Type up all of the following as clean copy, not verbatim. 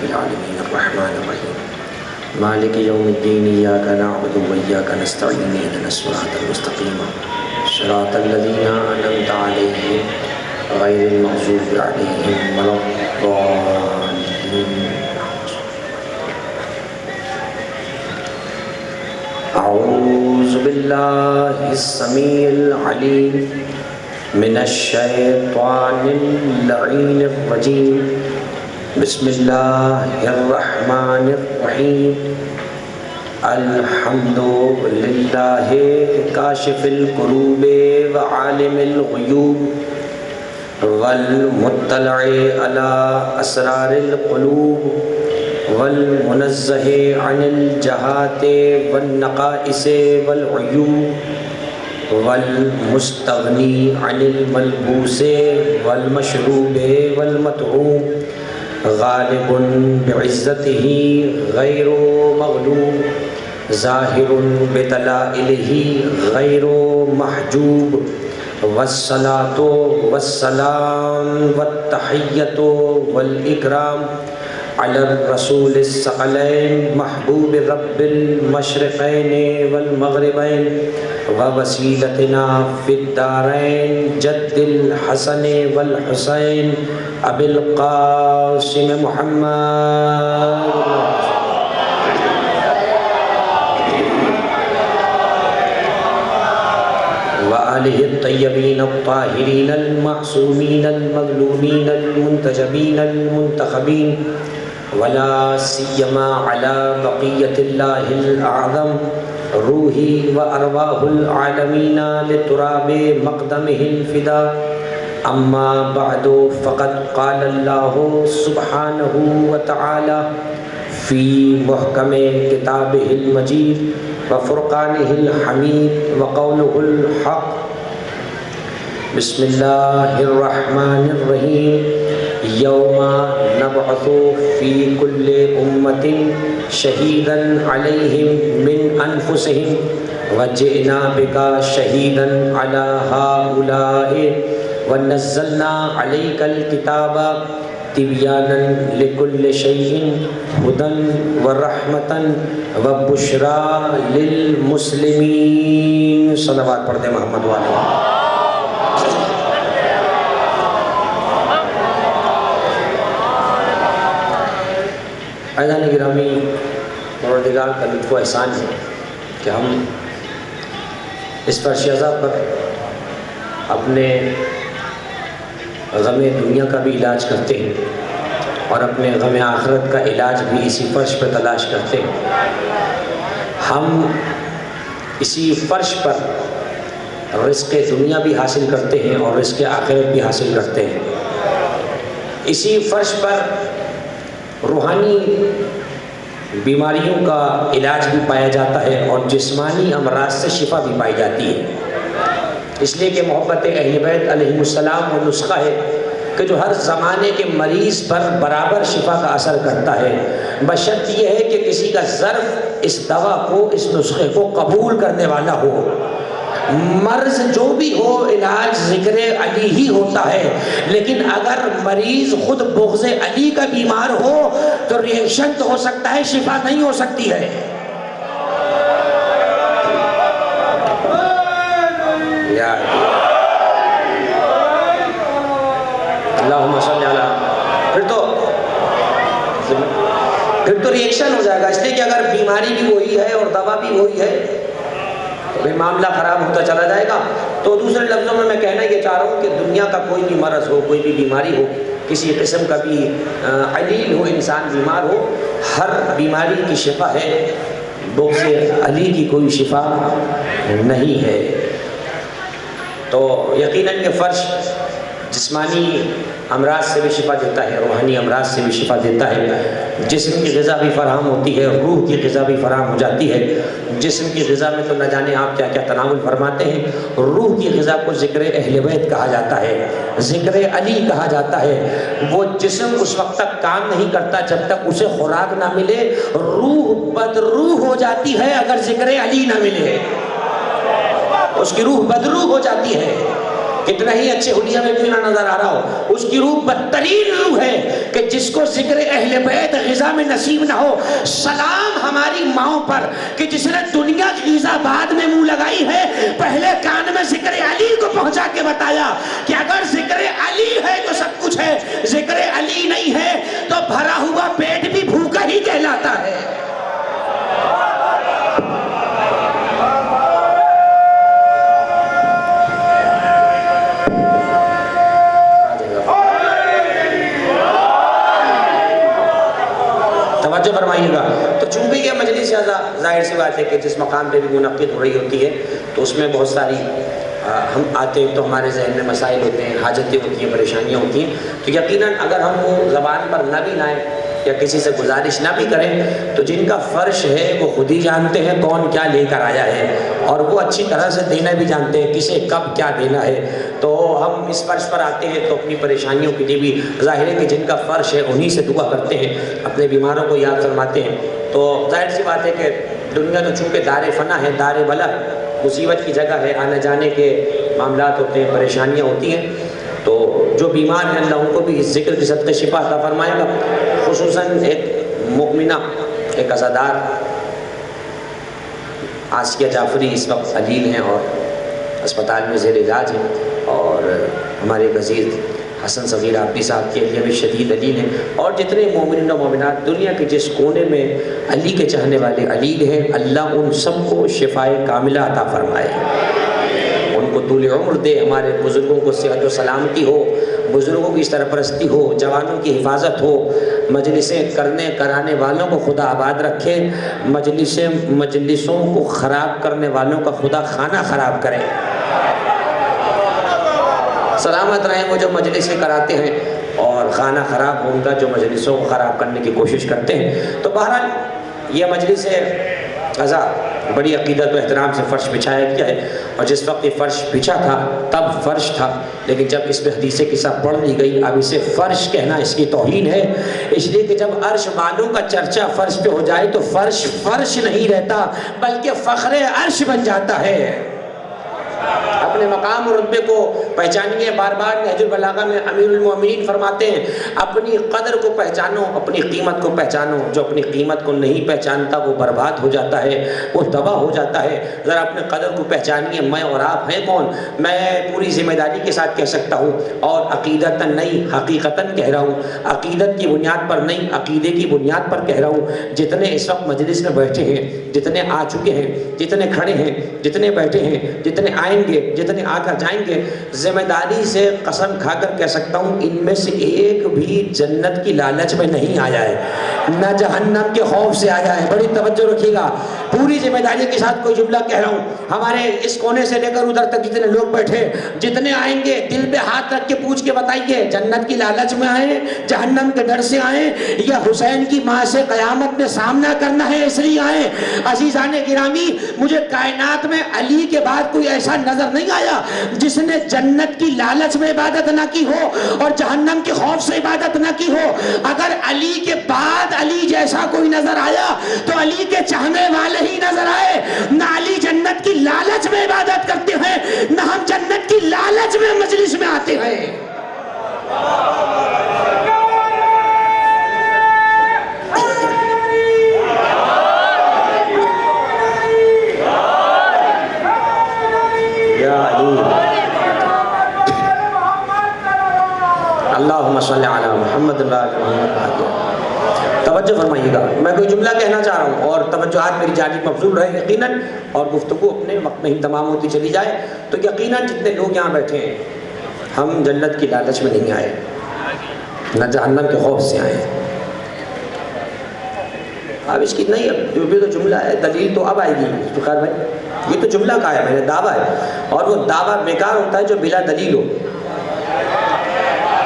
رب العالمین الرحمن الرحیم مالک یوم الدین ایاک نعبد و ایاک نستعین اهدنا الصراط المستقیم صراط الذین انعمت علیہم غیر المغضوب علیہم ولا الضالین اعوذ باللہ السمیع العلیم من الشیطان اللعین الرجیم بسم اللہ الرحمن الرحیم الحمد للہ کاشف القروب وعالم الغیوب والمطلع علی اسرار القلوب والمنزہ عن الجہات والنقائص والعیوب والمستغنی عن الملبوس والمشروب والمطعوم غالب بعزته غیر مغلوب ظاہر بدلائلہ غیر محجوب والصلاة والسلام والتحیۃ والاکرام علی الرسول الثقلین محبوب رب المشرقین والمغربین ووسیلتنا فی الدارین جد الحسن والحسین ابی القاسم محمد وآلہ الطیبین الطاہرین المعصومین المظلومین المنتجبین المنتخبین ولا سیما علی بقیت اللہ الاعظم روحی وارواح العالمین لتراب مقدمہ الفدا اما بعد فقد قال اللہ سبحانہ وتعالی فی محکم کتابہ المجید وفرقانہ الحمید وقولہ الحق بسم اللہ الرحمن الرحیم یوم نبعث فی کل امت شہیدا علیہم من انفسہم وجئنا بک شہیدا علی ہؤلاء ونزلنا علیک الکتاب تبیانا لکل شیء ہدی ورحمۃ وبشریٰ للمسلمین صلوات پڑھ دیں محمد والے عزیزان گرامی پروردگار کا لطف و احسان ہے کہ ہم اس فرش ازا پر اپنے غم دنیا کا بھی علاج کرتے ہیں اور اپنے غم آخرت کا علاج بھی اسی فرش پر تلاش کرتے ہیں. ہم اسی فرش پر رزق دنیا بھی حاصل کرتے ہیں اور رزق آخرت بھی حاصل کرتے ہیں. اسی فرش پر روحانی بیماریوں کا علاج بھی پایا جاتا ہے اور جسمانی امراض سے شفا بھی پائی جاتی ہے. اس لیے کہ محبت اہل بیت علیہ السلام وہ نسخہ ہے کہ جو ہر زمانے کے مریض پر برابر شفا کا اثر کرتا ہے، بشرط یہ ہے کہ کسی کا ظرف اس دوا کو، اس نسخے کو قبول کرنے والا ہو. مرض جو بھی ہو علاج ذکر علی ہی ہوتا ہے، لیکن اگر مریض خود بغض علی کا بیمار ہو تو ریئیکشن تو ہو سکتا ہے، شفا نہیں ہو سکتی ہے. اللہم صلی علی، پھر تو ریئیکشن ہو جائے گا. اس لیے کہ اگر بیماری بھی وہی ہے اور دوا بھی وہی ہے تو پھر معاملہ خراب ہوتا چلا جائے گا. تو دوسرے لفظوں میں کہنا یہ چاہ رہا ہوں کہ دنیا کا کوئی بھی مرض ہو، کوئی بھی بیماری ہو، کسی قسم کا بھی علیل ہو، انسان بیمار ہو، ہر بیماری کی شفا ہے، بغض علی کی کوئی شفا نہیں ہے. تو یقیناً یہ فرش جسمانی امراض سے بھی شفا دیتا ہے، روحانی امراض سے بھی شفا دیتا ہے. جسم کی غذا بھی فراہم ہوتی ہے، روح کی غذا بھی فراہم ہو جاتی ہے. جسم کی غذا میں تو نہ جانے آپ کیا کیا تناول فرماتے ہیں. روح کی غذا کو ذکر اہل بیت کہا جاتا ہے، ذکر علی کہا جاتا ہے. وہ جسم اس وقت تک کام نہیں کرتا جب تک اسے خوراک نہ ملے. روح بدروح ہو جاتی ہے اگر ذکر علی نہ ملے، اس کی روح بدروح ہو جاتی ہے. کتنا ہی اچھے حلیہ میں کیوں نہ نظر آ رہا ہو، اس کی روح بدترین روح ہے کہ جس کو ذکر اہل بیت غذا میں نصیب نہ ہو۔ سلام ہماری ماؤں پر کہ جس نے دنیا کی غذا بعد میں منہ لگائی ہے، پہلے کان میں ذکر علی کو پہنچا کے بتایا کہ اگر ذکر علی ہے تو سب کچھ ہے، ذکر علی نہیں ہے تو بھرا ہوا پیٹ بھی بھوکا ہی کہلاتا ہے۔ توجہ فرمائیے گا۔ تو چونکہ یہ مجلس ظاہر سی بات ہے کہ جس مقام پہ بھی منعقد ہو رہی ہوتی ہے تو اس میں بہت ساری ہم آتے ہیں تو ہمارے ذہن میں مسائل ہوتے ہیں، حاجتیں ہوتی ہیں، پریشانیاں ہوتی ہیں، تو یقیناً اگر ہم وہ زبان پر نہ بھی لائیں یا کسی سے گزارش نہ بھی کریں تو جن کا فرش ہے وہ خود ہی جانتے ہیں کون کیا لے کر آیا ہے، اور وہ اچھی طرح سے دینا بھی جانتے ہیں کسے کب کیا دینا ہے۔ تو ہم اس فرش پر آتے ہیں تو اپنی پریشانیوں کے لیے بھی ظاہر ہے کہ جن کا فرش ہے انہی سے دعا کرتے ہیں، اپنے بیماروں کو یاد فرماتے ہیں۔ تو ظاہر سی بات ہے کہ دنیا تو چونکہ دار فنا ہے، دار بلا مصیبت کی جگہ ہے، آنے جانے کے معاملات ہوتے ہیں، پریشانیاں ہوتی ہیں، تو جو بیمار ہیں اللہ ان کو بھی اس ذکر کے صدقے شفا عطا فرمائے گا۔ خصوصاً ایک مؤمنہ، ایک عزادار آسیہ جعفری اس وقت علیل ہیں اور اسپتال میں زیر علاج ہیں، اور ہمارے عزیز حسن صغیر عابدی صاحب کے لیے بھی شدید علیل ہیں، اور جتنے مومنین و مومنات دنیا کے جس کونے میں علی کے چاہنے والے علیل ہیں، اللہ ان سب کو شفائے کاملہ عطا فرمائے، ان کو طول عمر دے، ہمارے بزرگوں کو صحت و سلامتی ہو، بزرگوں کی سرپرستی ہو، جوانوں کی حفاظت ہو، مجلسیں کرنے کرانے والوں کو خدا آباد رکھے، مجلسوں کو خراب کرنے والوں کا خدا خانہ خراب کرے۔ سلامت رہیں وہ جو مجلسیں کراتے ہیں، اور خانہ خراب ہوں گا جو مجلسوں کو خراب کرنے کی کوشش کرتے ہیں۔ تو بہرحال یہ مجلس قضا بڑی عقیدت و احترام سے فرش بچھایا گیا ہے، اور جس وقت یہ فرش بچھا تھا تب فرش تھا، لیکن جب اس میں حدیث قصہ پڑھ لی گئی اب اسے فرش کہنا اس کی توہین ہے، اس لیے کہ جب عرش والوں کا چرچا فرش پہ ہو جائے تو فرش فرش نہیں رہتا بلکہ فخر عرش بن جاتا ہے۔ اپنے مقام اور رتبے کو پہچانیے، بار بار نہج البلاغہ میں امیر المومنین فرماتے ہیں اپنی قدر کو پہچانو، اپنی قیمت کو پہچانو، جو اپنی قیمت کو نہیں پہچانتا وہ برباد ہو جاتا ہے، وہ تباہ ہو جاتا ہے۔ ذرا اپنے قدر کو پہچانیے، میں اور آپ ہیں کون؟ میں پوری ذمہ داری کے ساتھ کہہ سکتا ہوں، اور عقیدتاً نہیں حقیقتاً کہہ رہا ہوں، عقیدت کی بنیاد پر نہیں عقیدے کی بنیاد پر کہہ رہا ہوں۔ جتنے اس وقت مجلس میں بیٹھے ہیں، جتنے آ چکے ہیں، جتنے کھڑے ہیں، جتنے بیٹھے ہیں، جتنے آئیں گے، جتنے آ کر جائیں گے، ذمہ داری سے قسم کھا کر کہہ سکتا ہوں ان میں سے ایک بھی جنت کی لالچ میں نہیں آیا ہے، نہ جہنم کے خوف سے آیا ہے۔ بڑی توجہ رکھیے گا، پوری ذمہ داری کے ساتھ کوئی جملہ کہہ رہا ہوں۔ ہمارے اس کونے سے لے کر ادھر تک جتنے لوگ بیٹھے، جتنے آئیں گے دل پہ ہاتھ رکھ کے پوچھ کے بتائیے جنت کی لالچ میں آئیں، جہنم کے ڈر سے آئیں، یا حسین کی ماں سے قیامت میں سامنا کرنا ہے اس لیے آئیں؟ عزیزان گرامی، مجھے کائنات میں علی کے بعد کوئی ایسا نظر نہیں آیا جس نے جنت کی لالچ میں عبادت نہ کی ہو اور جہنم کے خوف سے عبادت نہ کی ہو۔ اگر علی کے بعد علی جیسا کوئی نظر آیا تو علی کے چاہنے والے ہی نظر آئے۔ نہ علی جنت کی لالچ میں عبادت کرتے ہیں، نہ ہم جنت کی لالچ میں مجلس میں آتے ہیں۔ اللہم صلی علی محمد توجہ فرمائیے گا، میں کوئی جملہ کہنا چاہ رہا ہوں اور توجہات میری جانب مبذول رہے یقیناً، اور گفتگو اپنے وقت میں ہی تمام ہوتی چلی جائے، تو یقیناً جتنے لوگ یہاں بیٹھے ہیں ہم جنت کی لالچ میں نہیں آئے، نہ جہنم کے خوف سے آئے۔ اب اس کی نہیں، اب جو بھی تو جملہ ہے دلیل تو اب آئے گی فخر بھائی، یہ تو جملہ کا ہے، میں نے دعویٰ ہے، اور وہ دعویٰ بیکار ہوتا ہے جو بلا دلیل ہو۔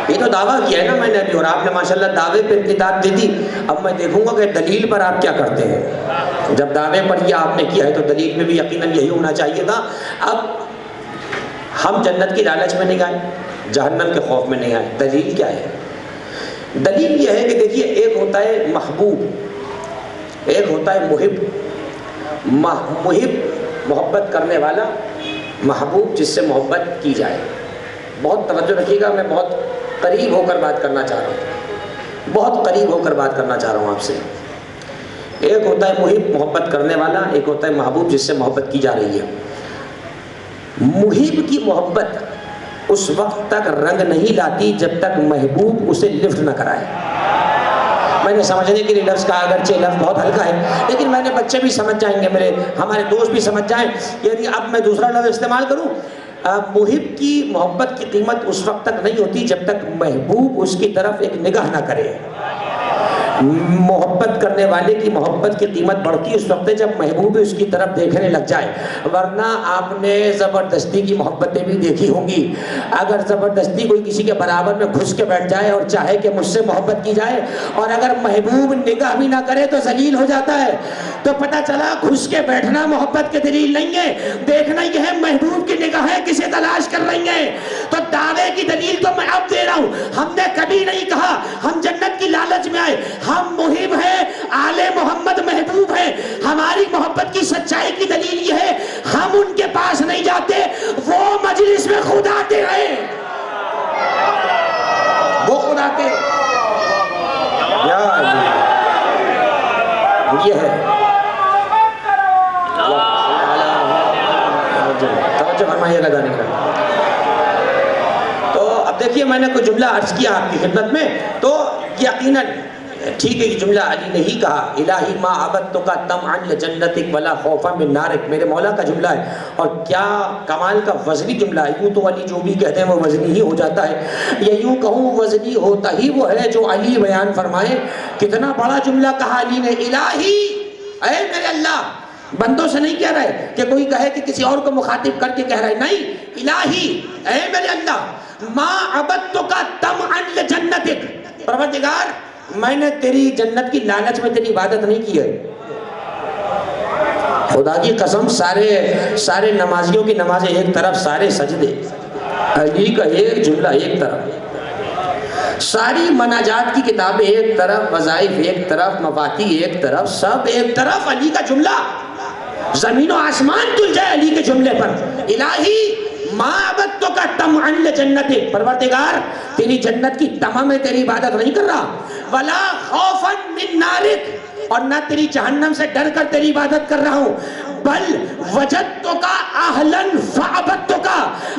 یہ تو دعویٰ کیا ہے نا میں نے ابھی، اور آپ نے ماشاءاللہ دعوے پہ اتداد دے دی، اب میں دیکھوں گا کہ دلیل پر آپ کیا کرتے ہیں۔ جب دعوے پر یہ آپ نے کیا ہے تو دلیل میں بھی یقیناً یہی ہونا چاہیے تھا۔ اب ہم جنت کی لالچ میں نہیں آئے، جہنم کے خوف میں نہیں آئے، دلیل کیا ہے؟ دلیل یہ ہے کہ دیکھیے، ایک ہوتا ہے محبوب، ایک ہوتا ہے محب۔ محب محبت کرنے والا، محبوب جس سے محبت کی جائے۔ بہت توجہ رکھیے گا، میں بہت قریب ہو کر بات کرنا چاہ رہا ہوں۔ بہت قریب ہو کر بات کرنا چاہ رہا ہوں آپ سے. ایک ہوتا ہے محب، محبت کرنے والا، ایک ہوتا ہے محبوب جس سے محبت کی جا رہی ہے. محب کی محبت اس وقت تک رنگ نہیں لاتی جب تک محبوب اسے لفٹ نہ کرائے. میں نے سمجھنے کے لیے لفظ کہا، اگرچہ لفظ بہت ہلکا ہے لیکن میں نے بچے بھی سمجھ جائیں گے، میرے ہمارے دوست بھی سمجھ جائیں. یعنی اب میں دوسرا لفظ استعمال کروں، محب کی محبت کی قیمت اس وقت تک نہیں ہوتی جب تک محبوب اس کی طرف ایک نگاہ نہ کرے. محبت کرنے والے کی محبت کی قیمت بڑھتی اس وقت ہے جب محبوب اس کی طرف دیکھنے لگ جائے. ورنہ آپ نے زبردستی کی محبتیں بھی دیکھی ہوں گی. اگر زبردستی کوئی کسی کے برابر میں گھس کے بیٹھ جائے اور چاہے کہ مجھ سے محبت کی جائے، اور اگر محبوب نگاہ بھی نہ کرے تو ذلیل ہو جاتا ہے. تو پتہ چلا گھس کے بیٹھنا محبت کے دلیل نہیں ہے، دیکھنا یہ ہے محبوب کی نگاہیں کسے تلاش کر رہی ہیں. تو دعوے کی دلیل تو میں اب دے رہا ہوں. ہم نے کبھی نہیں کہا ہم جنت کی لالچ میں آئے، ہم محب ہیں، آل محمد محبوب ہیں. ہماری محبت کی سچائی کی دلیل یہ ہے ہم ان کے پاس نہیں جاتے، وہ مجلس میں خود آتے ہیں، وہ خود آتے ہیں. یہ ہے توجہ فرمائیے لگانے کا. تو اب دیکھیے میں نے کوئی جملہ عرض کیا آپ کی خدمت میں، تو یقیناً ٹھیک ہے یہ جملہ علی نے ہی کہا، الہی ما عبدتک طمعا لجنتک ولا خوفا من نارک، میرے مولا کا جملہ ہے. اور کیا کمال کا وزنی جملہ ہے. یوں تو علی جو بھی کہتے ہیں وہ وزنی ہی ہو جاتا ہے، یا یوں کہوں وزنی ہوتا ہی وہ ہے جو علی بیان فرمائے. کتنا بڑا جملہ کہا علی نے، الہی اے میرے اللہ. بندوں سے نہیں کہہ رہے کہ کوئی کہے کہ کسی اور کو مخاطب کر کے کہہ رہے، نہیں، الہی اے میرے اللہ، ما عبدتک طمعا لجنتک، پروردگار میں نے تیری جنت کی لالچ میں تیری عبادت نہیں کی ہے. خدا کی قسم سارے نمازیوں کی نمازیں ایک طرف، سارے سجدے، علی کا ایک جملہ ایک طرف، ساری مناجات کی کتابیں ایک طرف، وظائف ایک طرف، مفاتی ایک طرف، سب ایک طرف، علی کا جملہ. زمین و آسمان تل جائے علی کے جملے پر. الہی ما عبدتک طمعا لجنتک، پروردگار تیری جنت کی طمع میں تیری عبادت نہیں کر رہا، ولا خوفا من نارک، اور نہ تیری جہنم سے ڈر کر تیری عبادت کر رہا ہوں، بل وجدتک اہلا فعبدتک.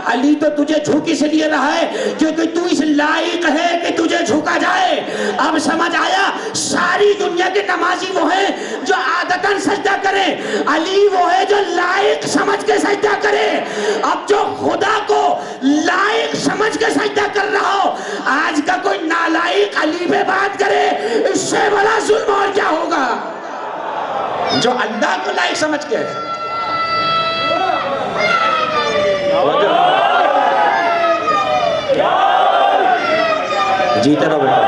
علی تو تجھے جھک اس لیے رہا ہے کیونکہ تو اس لائق ہے کہ تجھے جھکا جائے. اب سمجھ آیا، ساری دنیا کے نمازی وہ ہیں جو عادتاً سجدہ کریں، علی وہ ہے جو لائق سمجھ کے سجدہ کرے. اب جو خدا کو لائق سمجھ کے سجدہ کر رہا ہو، آج کا کوئی نالائق علی پہ بات کرے، اس سے بڑا ظلم اور کیا ہوگا. جو اللہ کو لائق سمجھ کے جیتے رہو بیٹا.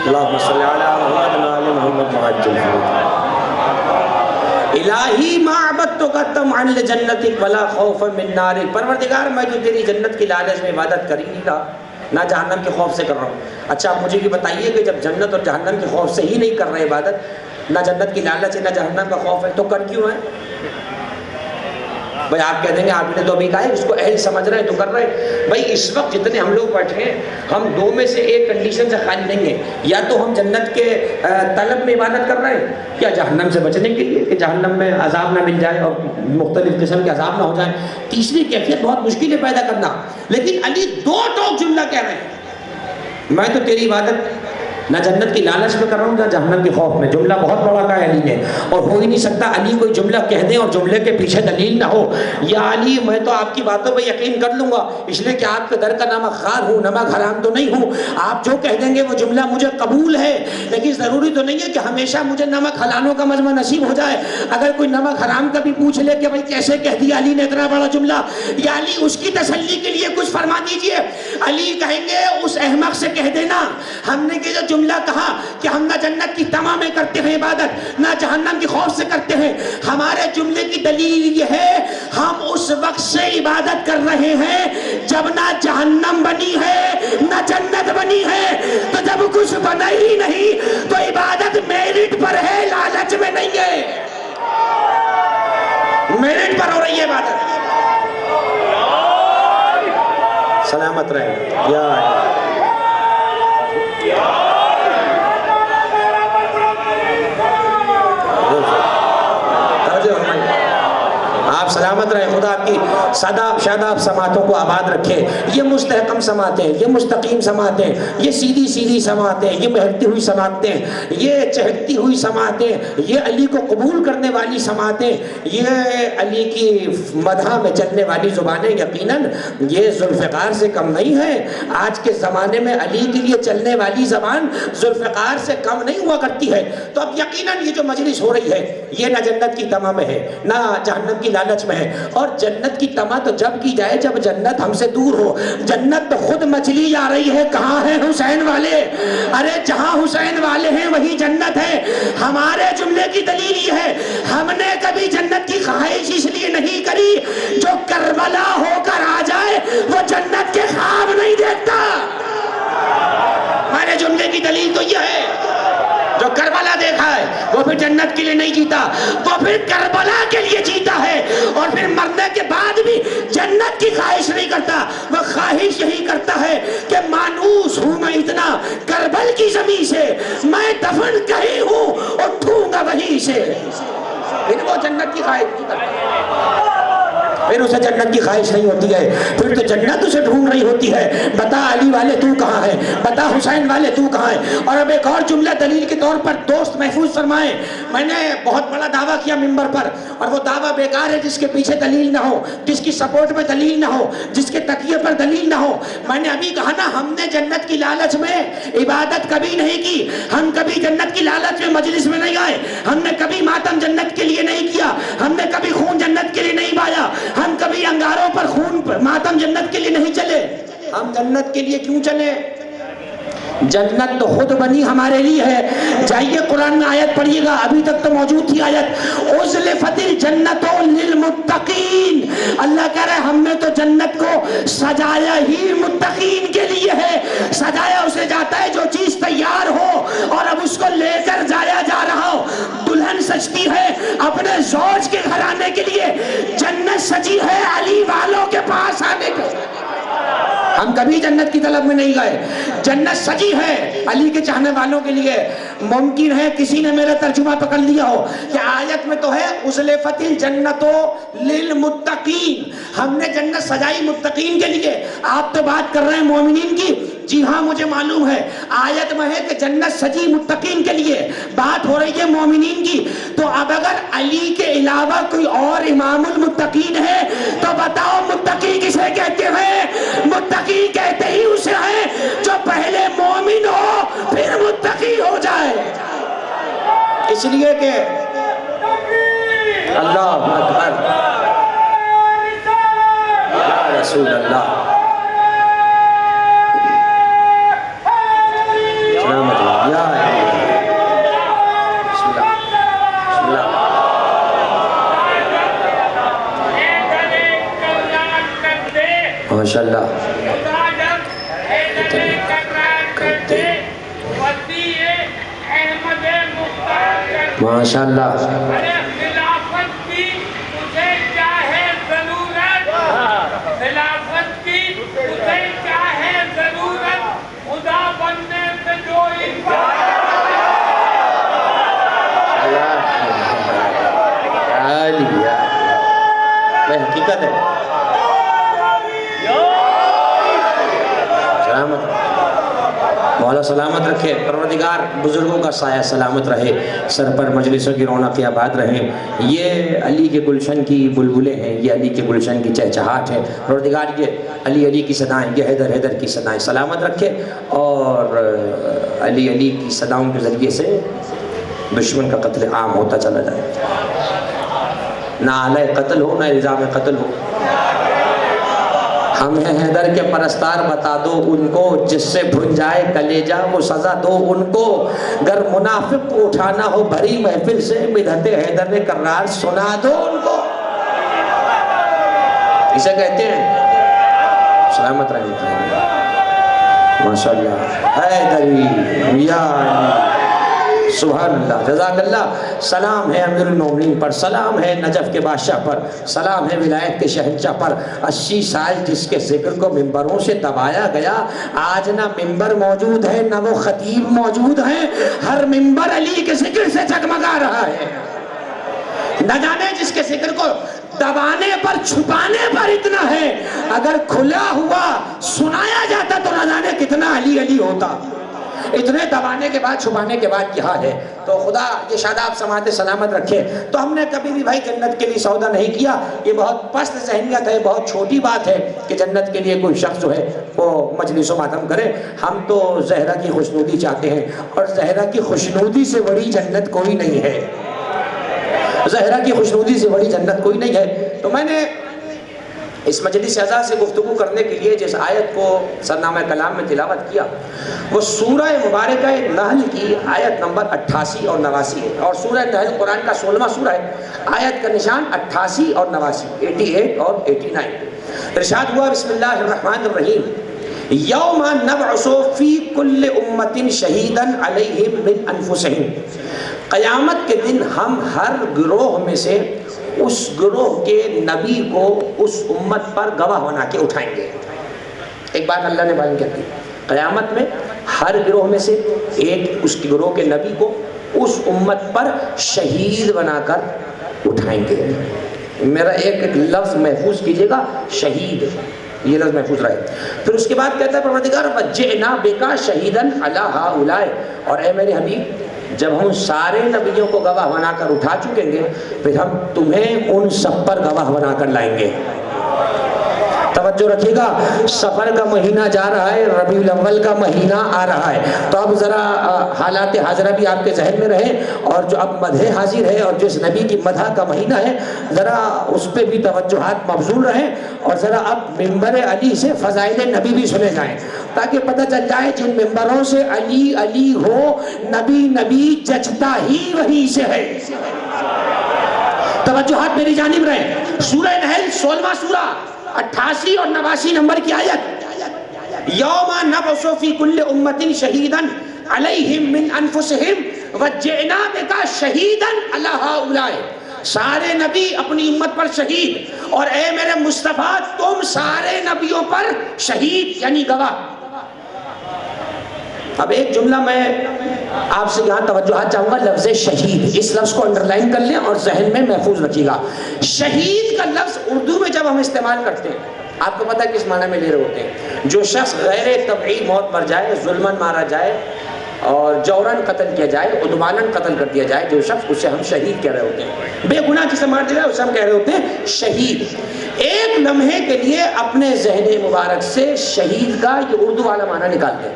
اللہم صلی علی محمد وعلی محمد وعجل فرجہ. الہی ما عبدتک طمعا لجنتک ولا خوفا من نارک، پروردگار میں جو تیری جنت کی لالچ میں عبادت کر ہی نہیں رہا، نہ جہنم کے خوف سے کر رہا ہوں. اچھا آپ مجھے بھی بتائیے کہ جب جنت اور جہنم کے خوف سے ہی نہیں کر رہے عبادت، نہ جنت کی لالچ ہے نہ جہنم کا خوف ہے، تو کر کیوں ہے؟ بھائی آپ کہہ دیں گے آپ نے تو ابھی کہا ہے اس کو اہل سمجھ رہے ہیں تو کر رہے ہیں. بھائی اس وقت جتنے ہم لوگ بیٹھے ہیں، ہم دو میں سے ایک کنڈیشن سے خالی نہیں ہیں. یا تو ہم جنت کے طلب میں عبادت کر رہے ہیں، یا جہنم سے بچنے کے لیے کہ جہنم میں عذاب نہ مل جائے اور مختلف قسم کے عذاب نہ ہو جائیں. تیسری کیفیت بہت مشکل ہے پیدا کرنا. لیکن علی دو ٹوک جملہ کہہ رہے ہیں، میں تو تیری عبادت نہ جنت کی لالچ میں کر رہا ہوں نہ جہنم کے خوف میں. جملہ بہت بڑا کہا ہے علی نے، اور ہو ہی نہیں سکتا علی کوئی جملہ کہہ دیں اور جملے کے پیچھے دلیل نہ ہو. یا علی میں تو آپ کی باتوں پہ یقین کر لوں گا اس لیے کہ آپ کے در کا نمک خوار ہوں، نمک حرام تو نہیں ہوں. آپ جو کہہ دیں گے وہ جملہ مجھے قبول ہے، لیکن ضروری تو نہیں ہے کہ ہمیشہ مجھے نمک حلالوں کا مجمع نصیب ہو جائے. اگر کوئی نمک حرام کا بھی پوچھ لے کہ بھائی کیسے کہہ دیا علی نے اتنا بڑا جملہ، یا علی اس کی تسلی کے لیے کچھ فرما دیجئے. علی کہیں گے اس احمق سے کہہ دینا ہم نے جو جملہ کہا کہ ہم نہ جنت کی طمع میں کرتے ہیں عبادت نہ جہنم کی خوف سے کرتے ہیں، ہمارے جملے کی دلیل یہ ہے ہم اس وقت سے عبادت کر رہے ہیں جب نہ جہنم بنی ہے نہ جنت بنی ہے. تو جب کچھ بنا ہی نہیں تو عبادت میرٹ پر ہے، لالچ میں نہیں ہے. میرٹ پر ہو رہی ہے عبادت. سلامت رہے یا سلامت رہے، خدا آپ کی ساداب شاداب سماعتوں کو آباد رکھے۔ یہ مستحکم سماعتیں، یہ مستقیم سماعتیں، یہ سیدھی سیدھی سماعتیں، یہ بہتتی ہوئی سماعتیں، یہ چہکتی ہوئی سماعتیں، یہ علی کو قبول کرنے والی سماعتیں، یہ علی کی مدح میں چلنے والی زبانیں یقیناً یہ ذوالفقار سے کم نہیں ہے۔ آج کے زمانے میں علی کے لیے چلنے والی زبان ذوالفقار سے کم نہیں ہوا کرتی ہے۔ تو اب یقیناً یہ جو مجلس ہو رہی ہے یہ نہ جنت کی تمہ میں ہے نہ جہنم کی لالچ میں ہے، اور جنت کی تمہ تو جب کی جائے جب جنت ہم سے دور ہو۔ جنت تو خود مچلی جا رہی ہے، کہاں ہیں حسین والے؟ ارے جہاں حسین والے ہیں وہی جنت ہے۔ ہمارے جملے کی دلیل یہ ہے، ہم نے کبھی جنت کی خواہش اس لیے نہیں کری، جو کربلا ہو کر آ جائے وہ جنت کے خواب نہیں دیکھتا۔ ہمارے جملے کی دلیل تو یہ ہے، جو کربلا دیکھا ہے وہ پھر جنت کے لیے نہیں جیتا، وہ پھر کربلا کے لیے جیتا ہے، اور پھر مرنے کے بعد بھی جنت کی خواہش نہیں کرتا، وہ خواہش یہی کرتا ہے کہ مانوس ہوں میں اتنا کربل کی زمین سے، میں دفن کہیں ہوں اٹھوں گا وہیں سے۔ پھر وہ جنت کی خواہش نہیں کرتا، پھر اسے جنت کی خواہش نہیں ہوتی ہے، پھر تو جنت اسے ڈھونڈ رہی ہوتی ہے۔ بتا علی والے تو کہاں ہے، بتا حسین والے تو کہاں ہے۔ اور اب ایک اور جملہ دلیل کے طور پر دوست محفوظ فرمائیں، میں نے بہت بڑا دعویٰ کیا ممبر پر، اور وہ دعویٰ بیکار ہے جس کے پیچھے دلیل نہ ہو، جس کی سپورٹ میں دلیل نہ ہو، جس کے تکیے پر دلیل نہ ہو۔ میں نے ابھی کہا نا، ہم نے جنت کی لالچ میں عبادت کبھی نہیں کی، ہم کبھی جنت کی لالچ میں مجلس میں نہیں آئے، ہم نے کبھی ماتم جنت کے لیے نہیں کیا، ہم نے کبھی خون جنت کے لیے نہیں بایا، ہم کبھی انگاروں پر خون ماتم جنت کے لیے نہیں چلے۔ ہم جنت کے لیے کیوں چلے؟ جنت تو خود بنی ہمارے لیے ہے۔ جائیے قرآن میں آیت پڑھیے گا، ابھی تک تو موجود تھی آیت، اُزْلِفَتِ الْجَنَّةُ لِلْمُتَّقِينَ۔ اللہ کہہ رہے ہم نے تو جنت کو سجایا ہی متقین کے لیے ہے۔ سجایا اسے جاتا ہے جو چیز تیار ہو اور اب اس کو لے کر جایا جا رہا ہو۔ دلہن سجتی ہے اپنے زوج کے گھر آنے کے لیے، جنت سجی ہے علی والوں کے پاس آنے کے۔ ہم کبھی جنت کی طلب میں نہیں گئے، جنت سجی ہے علی کے چاہنے والوں کے لیے۔ ممکن ہے کسی نے میرا ترجمہ پکڑ لیا ہو کہ آیت میں تو ہے اُزْلِفَتِ الْجَنَّةُ لِلْمُتَّقِينَ، ہم نے جنت سجائی متقین کے لیے۔ آپ تو بات کر رہے ہیں مومنین کی، جی ہاں مجھے معلوم ہے آیت میں ہے کہ جنت سجی متقین کے لیے، بات ہو رہی ہے مومنین کی۔ تو اب اگر علی کے علاوہ کوئی اور امام المتقین ہے تو بتاؤ متقی کسے کہتے ہیں؟ متقی کہتے ہی اسے ہیں جو پہلے مومن ہو پھر متقی ہو جائے۔ اس لیے کہ اللہ اکبر یا رسول اللہ، ماشاءاللہ ماشاءاللہ۔ خلافت کی تجھے کیا ہے ضرورت، خلافت کی تجھے کیا ہے ضرورت، خدا بننے سے جو میں حقیقت ہے۔ مولا سلامت رکھے، پروردگار بزرگوں کا سایہ سلامت رہے، سر پر مجلسوں کی رونقیں آباد رہیں۔ یہ علی کے گلشن کی بلبلیں ہیں، یہ علی کے گلشن کی چہچہاٹ ہے۔ پروردگار یہ علی علی کی صدائیں، یہ حیدر حیدر کی صدائیں سلامت رکھے، اور علی علی کی صداؤں کے ذریعے سے دشمن کا قتل عام ہوتا چلا جائے، نہ اعلی قتل ہو نہ الزام قتل ہو۔ ہم ہیں حیدر کے پرستار، بتا دو ان کو، جس سے بھن جائے کلیجہ وہ سزا دو ان کو۔ گر منافق کو اٹھانا ہو بھری محفل سے، مدحت حیدر کرار سنا دو ان کو۔ اسے کہتے ہیں سلامت رحمت اللہ، ماشاءاللہ حیدری یا علی، سبحان اللہ، جزاک اللہ۔ سلام ہے امیر المومنین پر، سلام ہے نجف کے بادشاہ پر، سلام ہے ولایت کے شہنشاہ پر۔ 80 سال جس کے ذکر کو ممبروں سے دبایا گیا، آج نہ ممبر موجود ہے نہ وہ خطیب موجود ہیں، ہر ممبر علی کے ذکر سے جگمگا رہا ہے۔ نہ جانے جس کے ذکر کو دبانے پر چھپانے پر اتنا ہے، اگر کھلا ہوا سنایا جاتا تو نہ جانے کتنا علی علی ہوتا۔ اتنے دبانے کے بعد چھپانے کے بعد کیا حال ہے۔ تو خدا یہ شاداب سماعت سلامت رکھے۔ تو ہم نے کبھی بھی بھائی جنت کے لیے سودا نہیں کیا، یہ بہت پست ذہنیت ہے، بہت چھوٹی بات ہے کہ جنت کے لیے کوئی شخص جو ہے وہ مجلس و ماتم کرے۔ ہم تو زہرا کی خوشنودی چاہتے ہیں، اور زہرا کی خوشنودی سے بڑی جنت کوئی نہیں ہے، زہرا کی خوشنودی سے بڑی جنت کوئی نہیں ہے۔ تو میں نے اس مجلس اعزا سے گفتگو کرنے کے لیے جس آیت کو سرنامہ کلام میں تلاوت کیا وہ سورہ مبارکہ نحل کی آیت نمبر 88 اور 89 ہے، اور سورہ نحل قرآن کا 16واں سورہ ہے، آیت کا نشان 88 اور 89، 88 اور 89۔ ارشاد ہوا بسم اللہ الرحمن الرحیم، یوم نبعث فی کل امت شہیدا علیہم من انفسہم، قیامت کے دن ہم ہر گروہ میں سے اس گروہ کے نبی کو اس امت پر گواہ بنا کے اٹھائیں گے۔ ایک بات اللہ نے بیان کر دی، قیامت میں ہر گروہ میں سے ایک اس کے گروہ کے نبی کو اس امت پر شہید بنا کر اٹھائیں گے۔ میرا ایک لفظ محفوظ کیجئے گا، شہید، یہ لفظ محفوظ رہے۔ پھر اس کے بعد کہتا ہے پروردگار وَجِئْنَا بِكَ شَهِيدًا عَلَىٰ هَٰؤُلَاءِ، اور اے میرے حبیب جب ہم سارے نبیوں کو گواہ بنا کر اٹھا چکیں گے پھر ہم تمہیں ان سب پر گواہ بنا کر لائیں گے۔ توجہ رکھیے گا، سفر کا مہینہ جا رہا ہے، ربیع الاول کا مہینہ آ رہا ہے، تو اب ذرا حالات حاضرہ بھی آپ کے ذہن میں رہے، اور جو اب مدح حاضر ہے اور جس نبی کی مدح کا مہینہ ہے ذرا اس پہ بھی توجہات مبذول رہیں، اور ذرا اب ممبر علی سے فضائل نبی بھی سنے جائیں تاکہ پتہ چل جائے جن ممبروں سے علی علی ہو نبی نبی جچتا ہی وہیں سے ہے۔ توجہات میری جانب رہیں۔ سورہ نحل 16واں سورہ 88 اور 89 نمبر کی آیت، یوم نبعث فی کل امت شہیدا علیہم من انفسہم وجئنا بک شہیدا علی ہؤلاء، سارے نبی اپنی امت پر شہید، اور اے میرے مصطفیٰ تم سارے نبیوں پر شہید یعنی گواہ۔ اب ایک جملہ میں آپ سے یہاں توجہات چاہوں گا، لفظ شہید، اس لفظ کو انڈرلائن کر لیں اور ذہن میں محفوظ رکھیے گا۔ شہید کا لفظ اردو میں جب ہم استعمال کرتے ہیں آپ کو پتہ ہے کس معنی میں لے رہے ہوتے ہیں؟ جو شخص غیر طبعی موت مر جائے، ظلماً مارا جائے اور جورن قتل کیا جائے، عدواناً قتل کر دیا جائے، جو شخص اسے ہم شہید کہہ رہے ہوتے ہیں، بے گناہ جسے مار دیا جائے اسے ہم کہہ رہے ہوتے ہیں شہید۔ ایک لمحے کے لیے اپنے ذہن مبارک سے شہید کا یہ اردو والا معنی نکال دیں،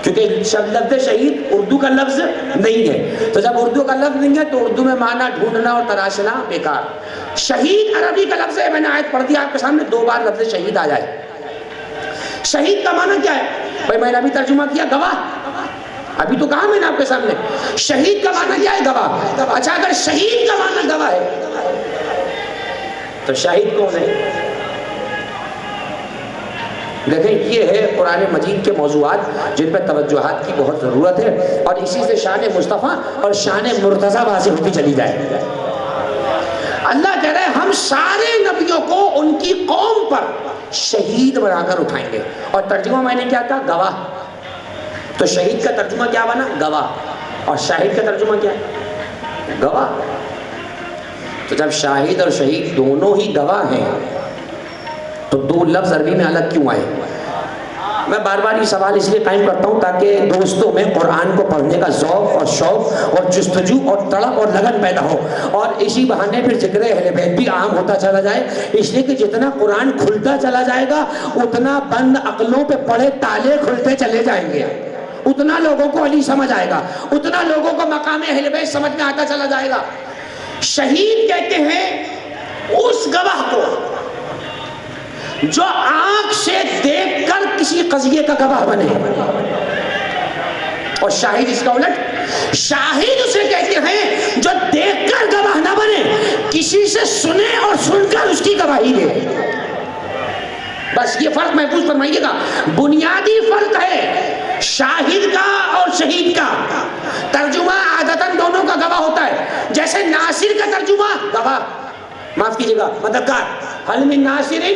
کیونکہ لفظ شہید اردو کا لفظ نہیں ہے، تو جب اردو کا لفظ نہیں ہے تو اردو میں معنی ڈھونڈنا اور تراشنا بیکار۔ شہید عربی کا لفظ ہے، میں نے آیت پڑھ دیا آپ کے سامنے، 2 بار لفظ شہید آ جائے۔ شہید کا معنی کیا ہے بھائی؟ میں نے ابھی ترجمہ کیا گواہ، ابھی تو کہا میں نے آپ کے سامنے، شہید کا معنی کیا ہے؟ گواہ۔ اچھا اگر شہید کا معنی گواہ ہے تو شہید کون ہے؟ دیکھیں یہ ہے قرآن مجید کے موضوعات جن پہ توجہات کی بہت ضرورت ہے، اور اسی سے شان مصطفیٰ اور شان مرتضیٰ واضح ہوتی چلی جائے۔ اللہ کہہ رہے ہیں ہم سارے نبیوں کو ان کی قوم پر شہید بنا کر اٹھائیں گے، اور ترجمہ میں نے کیا تھا؟ گواہ۔ تو شہید کا ترجمہ کیا بنا؟ گواہ، اور شاہد کا ترجمہ کیا ہے؟ گواہ۔ تو جب شاہد اور شہید دونوں ہی گواہ ہیں تو 2 لفظ عربی میں الگ کیوں آئے؟ میں بار بار یہ سوال اس لیے قائم کرتا ہوں تاکہ دوستوں میں قرآن کو پڑھنے کا ذوق اور شوق اور جستجو اور تڑپ اور لگن پیدا ہو، اور اسی بہانے پھر ذکر اہل بیت بھی عام ہوتا چلا جائے، اس لیے کہ جتنا قرآن کھلتا چلا جائے گا اتنا بند عقلوں پہ پڑے تالے کھلتے چلے جائیں گے، اتنا لوگوں کو علی سمجھ آئے گا، اتنا لوگوں کو مقام اہل بیت سمجھ میں آتا چلا جائے گا۔ شہید کہتے ہیں اس گواہ کو جو آنکھ سے دیکھ کر کسی قضیے کا گواہ بنے، اور شاہد اس کا الٹ، شاہد اسے کہتے ہیں جو دیکھ کر گواہ نہ بنے، کسی سے سنے اور سن کر اس کی گواہی دے۔ بس یہ فرق محفوظ فرمائیے گا، بنیادی فرق ہے شاہد کا اور شہید کا۔ ترجمہ عادتاً دونوں کا گواہ ہوتا ہے، جیسے ناصر کا ترجمہ گواہ، معاف کیجیے گا مددگار، حل من ناصر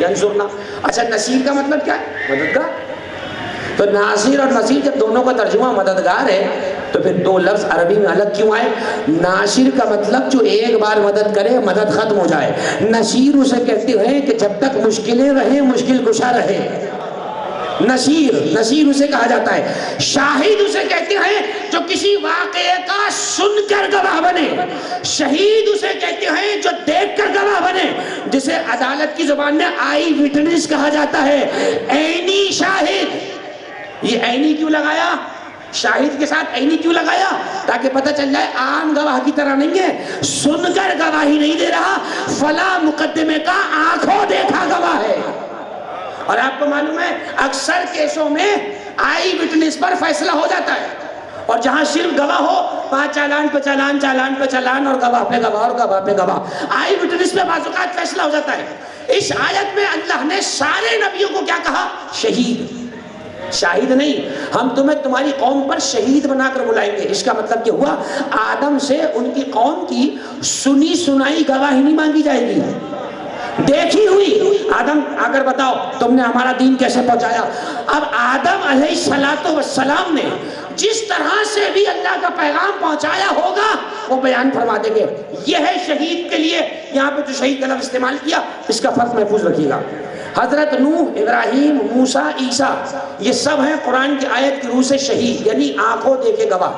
ینصرنا۔ اچھا نصیر کا مطلب کیا ہے؟ مددگار۔ تو ناصر اور نصیر جب دونوں کا ترجمہ مددگار ہے تو پھر دو لفظ عربی میں الگ کیوں آئے؟ ناشر کا مطلب جو ایک بار مدد کرے مدد ختم ہو جائے، نشیر اسے کہتے ہیں کہ جب تک مشکلیں رہیں مشکل کشا رہے، نشیر اسے کہا جاتا ہے۔ شاہد اسے کہتے ہیں جو کسی واقعے کا سن کر گواہ بنے، شہید اسے کہتے ہیں جو دیکھ کر گواہ بنے، جسے عدالت کی زبان میں آئی وٹنس کہا جاتا ہے، عینی شاہد۔ یہ عینی کیوں لگایا؟ شاہد کے ساتھ عینی کیوں لگایا؟ تاکہ پتہ چل جائے عام گواہ کی طرح نہیں ہے، سن کر گواہی نہیں دے رہا، فلاں مقدمے کا آنکھوں دیکھا گواہ ہے۔ اور آپ کو معلوم ہے اکثر کیسوں میں آئی وٹنس پر فیصلہ ہو جاتا ہے، اور جہاں صرف گواہ ہو وہاں چالان پہ چالان، چالان پہ چالان، اور گواہ پہ گواہ، اور گواہ پہ گواہ، آئی وٹنس پہ بعض اوقات فیصلہ ہو جاتا ہے۔ اس آیت میں اللہ نے سارے نبیوں کو کیا کہا؟ شہید، شاہد نہیں، ہم تمہیں تمہاری قوم پر شہید بنا کر بلائیں گے۔ اس کا مطلب یہ ہوا آدم سے ان کی قوم کی سنی سنائی گواہی نہیں مانگی جائے گی، دیکھی ہوئی۔ آدم اگر بتاؤ تم نے ہمارا دین کیسے پہنچایا؟ اب آدم علیہ السلام نے جس طرح سے بھی اللہ کا پیغام پہنچایا ہوگا وہ بیان فرما دیں گے۔ یہ ہے شہید کے لیے یہاں پہ جو شہید کا لفظ استعمال کیا، اس کا فرق محفوظ رکھیے گا۔ حضرت نوح، ابراہیم، موسیٰ، عیسیٰ، یہ سب ہیں قرآن کی آیت کی روح سے شہید، یعنی آنکھوں دیکھے گواہ۔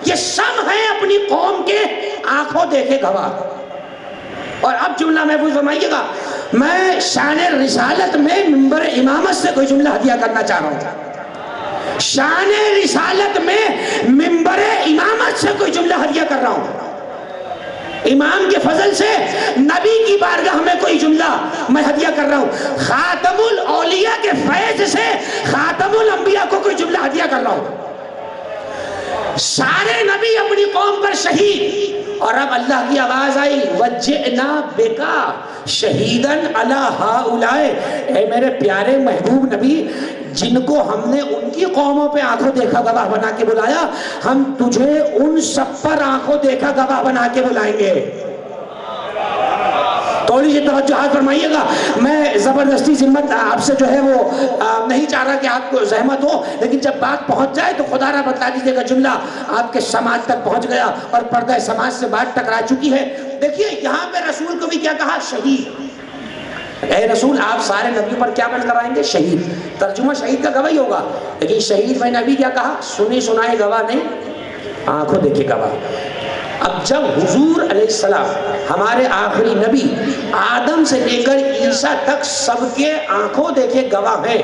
یہ سب ہیں اپنی قوم کے آنکھوں دیکھے گواہ۔ اور اب جملہ محفوظ فرمائیے گا، میں شان رسالت میں منبر امامت سے کوئی جملہ ہدیہ کرنا چاہ رہا ہوں، شان رسالت میں منبر امامت سے کوئی جملہ ہدیہ کر رہا ہوں، امام کے فضل سے نبی کی بارگاہ میں کوئی جملہ میں ہدیہ کر رہا ہوں، خاتم الاولیاء کے فیض سے خاتم الانبیاء کو کوئی جملہ ہدیہ کر رہا ہوں۔ سارے نبی اپنی قوم پر شہید، اور اب اللہ کی آواز آئی وَجِئْنَا بِكَ شَهِيدًا عَلَىٰ هَٰؤُلَاءِ، اے میرے پیارے محبوب نبی، جن کو ہم نے ان کی قوموں پہ آنکھوں دیکھا گواہ بنا کے بلایا، ہم تجھے ان سب پر آنکھوں دیکھا گواہ بنا کے بلائیں گے۔ تھوڑی سی توجہ فرمائیے گا، میں زبردستی ذمت آپ سے جو ہے وہ نہیں چاہ رہا کہ آپ کو زحمت ہو، لیکن جب بات پہنچ جائے تو خدا را بتلا دیجیے گا، جملہ آپ کے سماج تک پہنچ گیا اور پردہ سماج سے بات ٹکرا چکی ہے۔ دیکھیے یہاں پہ رسول کو بھی کیا کہا؟ شہید۔ اے رسول آپ سارے نبیوں پر کیا بن کر آئیں گے؟ شہید۔ ترجمہ شہید کا گواہ ہی ہوگا، لیکن شہید میں نبی کیا کہا؟ سنی سنائے گواہ نہیں، آنکھوں دیکھے گواہ۔ اب جب حضور علیہ السلام ہمارے آخری نبی آدم سے لے کر عیسیٰ تک سب کے آنکھوں دیکھے گواہ ہیں،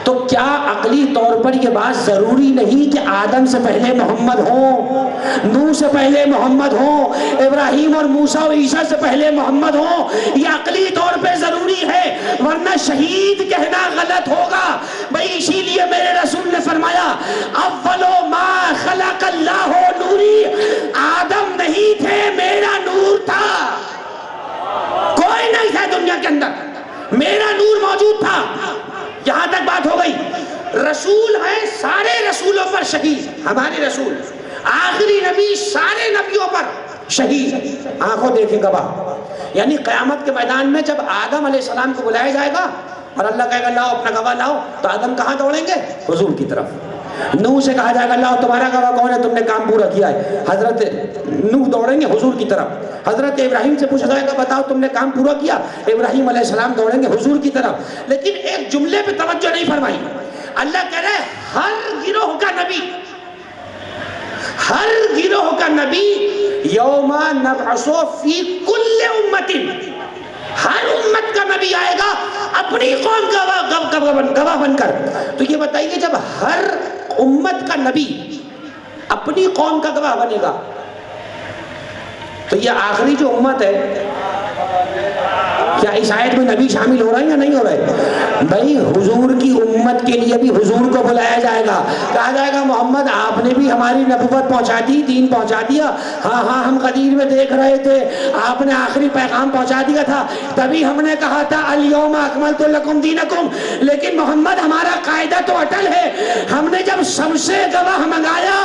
تو کیا عقلی طور پر یہ بات ضروری نہیں کہ آدم سے پہلے محمد ہوں، نوح سے پہلے محمد ہوں، ابراہیم اور موسیٰ اور عیسیٰ سے پہلے محمد ہوں؟ یہ عقلی طور پہ ضروری ہے، ورنہ شہید کہنا غلط ہوگا۔ بھئی اسی لیے میرے رسول نے فرمایا اولو ما خلق اللہ نوری، آدم نہیں تھے، میرا نور تھا، کوئی نہیں تھا دنیا کے اندر، میرا نور موجود تھا۔ یہاں تک بات ہو گئی۔ رسول ہیں سارے رسولوں پر شہید، ہمارے رسول آخری نبی سارے نبیوں پر شہید، آنکھوں دیکھے گواہ۔ یعنی قیامت کے میدان میں جب آدم علیہ السلام کو بلایا جائے گا اور اللہ کہے گا لاؤ اپنا گواہ لاؤ، تو آدم کہاں دوڑیں گے؟ حضور کی طرف۔ نوح سے کہا جائے گا لاؤ تمہارا گواہ کون ہے، تم نے کام پورا کیا ہے، حضرت نوح دوڑیں گے حضور کی طرف۔ حضرت ابراہیم سے پوچھا جائے گا بتاؤ تم نے کام پورا کیا، ابراہیم علیہ السلام دوڑیں گے حضور کی طرف۔ لیکن ایک جملے پہ توجہ نہیں فرمائی، اللہ کہہ رہے ہر گروہ کا نبی، ہر گروہ کا نبی یوم نبعث فی کل امت، ہر امت کا نبی آئے گا اپنی قوم گواہ بن کر۔ تو یہ بتائیے جب ہر امت کا نبی اپنی قوم کا گواہ بنے گا تو یہ آخری جو امت ہے، کیا اس آیت میں نبی شامل ہو رہا ہے یا نہیں ہو رہا ہے؟ بھائی حضور کی امت کے لیے بھی حضور کو بلایا جائے گا، کہا جائے گا محمد آپ نے بھی ہماری نبوت پہنچا دی، دین پہنچا دیا، ہاں ہاں ہم غدیر میں دیکھ رہے تھے، آپ نے آخری پیغام پہنچا دیا تھا، تبھی ہم نے کہا تھا الیوم اکملت لکم دینکم، لیکن محمد ہمارا قاعدہ تو اٹل ہے، ہم نے جب سب سے گواہ منگایا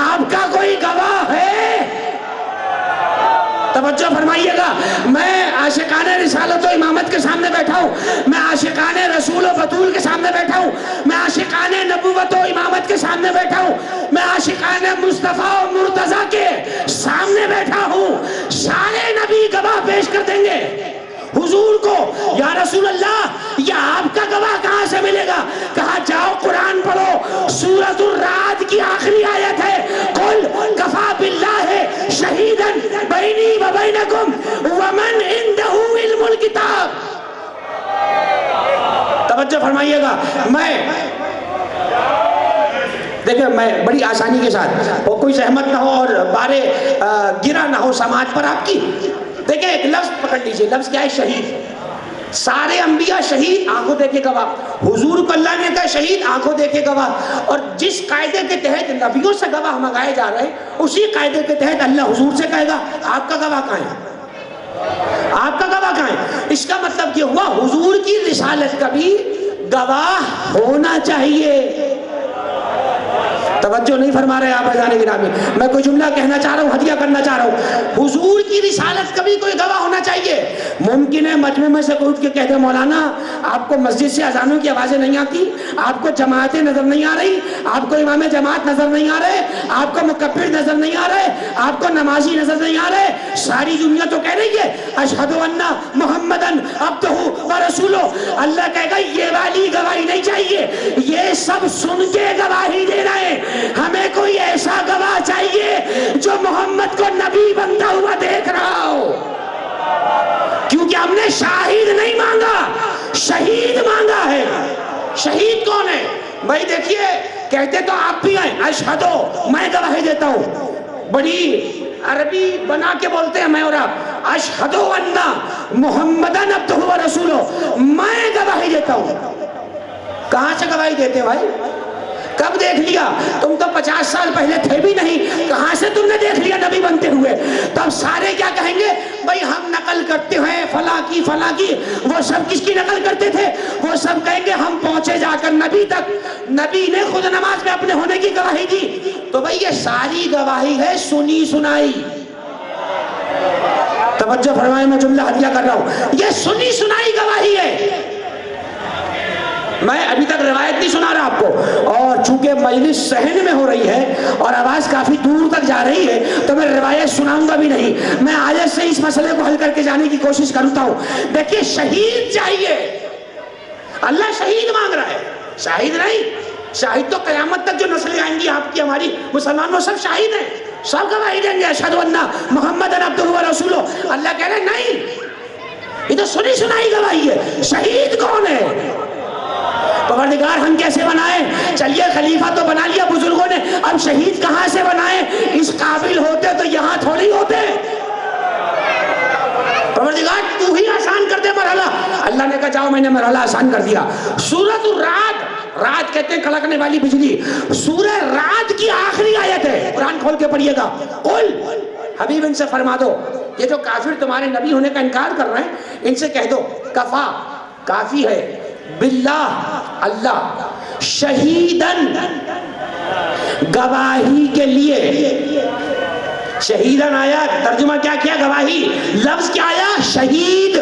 آپ کا کوئی گواہ ہے؟ توجہ فرمائیے گا، میں عاشقان رسالت و امامت کے سامنے بیٹھا ہوں، میں عاشقان رسول و بطول کے سامنے بیٹھا ہوں، میں عاشقان نبوت و امامت کے سامنے بیٹھا ہوں، میں عاشقان مصطفیٰ و مرتضیٰ کے سامنے بیٹھا ہوں، سارے نبی گواہ پیش کر دیں گے حضور کو، یا رسول اللہ یہ آپ کا گواہ کہاں سے ملے گا؟ کہا جاؤ قرآن پڑھو، سورۃ الرعد کی آخری آیت ہے، قل کفا باللہ شہیدا بینی و بینکم ومن عندہ علم الکتاب۔ توجہ فرمائیے گا، میں دیکھیں میں بڑی آسانی کے ساتھ، اور کوئی زحمت نہ ہو اور بارے گرا نہ ہو سماعت پر آپ کی، دیکھیں ایک لفظ پکڑ لیجئے، لفظ کیا ہے؟ شہید۔ سارے انبیاء شہید، آنکھوں دیکھے گواہ، حضور کو اللہ نے کہا شہید، آنکھوں دیکھے گواہ، اور جس قاعدے کے تحت نبیوں سے گواہ منگائے جا رہے ہیں اسی قاعدے کے تحت اللہ حضور سے کہے گا آپ کا گواہ کہاں ہے؟ آپ کا گواہ کہاں ہے؟ اس کا مطلب یہ ہوا حضور کی رسالت کا بھی گواہ ہونا چاہیے۔ توجہ نہیں فرما رہے آپ عزیزان گرامی، میں کوئی جملہ کہنا چاہ رہا ہوں، ہدیہ کرنا چاہ رہا ہوں، حضور کی رسالت کا بھی کوئی گواہ ہونا چاہیے۔ ممکن ہے مجمع میں سے کوئی اٹھ کے کہہ دے مولانا آپ کو مسجد سے اذانوں کی آوازیں نہیں آتی، آپ کو جماعتیں نظر نہیں آ رہی، آپ کو امام جماعت نظر نہیں آ رہے، آپ کو مکبر نظر نہیں آ رہے، آپ کو نمازی نظر نہیں آ رہے، ساری دنیا تو کہہ رہی ہے اشہد ان محمدن عبدہ و رسولہ، اللہ کہے گا یہ والی گواہی نہیں چاہیے، یہ سب سن کے گواہی دے رہے ہیں، ہمیں کوئی ایسا گواہ چاہیے جو محمد کو نبی بنتا ہوا دیکھ رہا ہو، کیونکہ ہم نے شاہد نہیں مانگا، شہید مانگا ہے۔ شہید کون ہے بھائی؟ دیکھیے کہتے تو آپ بھی ہیں اشہدو، میں گواہی دیتا ہوں، بڑی عربی بنا کے بولتے ہیں میں اور آپ، اشہدو ان محمدن عبدہ و رسولہ، میں گواہی دیتا ہوں۔ کہاں سے گواہی دیتے ہیں بھائی؟ کب دیکھ لیا؟ تم تو 50 سال پہلے تھے بھی نہیں، کہاں سے تم نے دیکھ لیا نبی بنتے ہوئے؟ تب سارے کیا کہیں گے؟ بھائی ہم نقل کرتے ہیں فلاں کی، وہ سب کس کی نقل کرتے تھے؟ وہ سب کہیں گے ہم پہنچے جا کر نبی تک، نبی نے خود نماز میں اپنے ہونے کی گواہی دی۔ تو بھائی یہ ساری گواہی ہے سنی سنائی، توجہ فرمائیں میں جملہ ہدیہ کر رہا ہوں، یہ سنی سنائی گواہی ہے۔ میں ابھی تک روایت نہیں سنا رہا آپ کو، اور چونکہ مجلس صحن میں ہو رہی ہے اور آواز کافی دور تک جا رہی ہے تو میں روایت سناؤں گا بھی نہیں، میں آج سے اس مسئلے کو حل کر کے جانے کی کوشش کرتا ہوں۔ دیکھیے شہید چاہیے، اللہ شہید مانگ رہا ہے، شاہد نہیں، شاہد تو قیامت تک جو نسلیں آئیں گی آپ کی ہماری مسلمان وہ سب شاہد ہیں، سب گواہی دیں گے اشہد ان محمدن عبدہ و رسولہ۔ اللہ کہہ رہے نہیں، یہ تو سنی سنائی گواہی ہے، شہید کون ہے؟ پروردگار ہم کیسے بنائیں؟ چلیے خلیفہ تو بنا لیا بزرگوں نے، اب شہید کہاں سے بنائیں؟ اس قابل ہوتے تو یہاں تھوڑی ہوتے۔ پروردگار تو ہی آسان کر دے مرحلہ۔ اللہ نے کہا جاؤ میں نے مرحلہ آسان کر دیا۔ سورۃ الرعد، رات کہتے ہیں کڑکنے والی بجلی، سورہ رعد کی آخری آیت ہے، قرآن کھول کے پڑھیے گا، قل حبیب ان سے فرما دو، یہ جو کافر تمہارے نبی ہونے کا انکار کر رہے ہیں ان سے کہہ دو کفا، کافی ہے، باللہ اللہ، شہیدن گواہی کے لیے، شہیدن آیا ترجمہ کیا کیا؟ گواہی، لفظ کیا آیا؟ شہید۔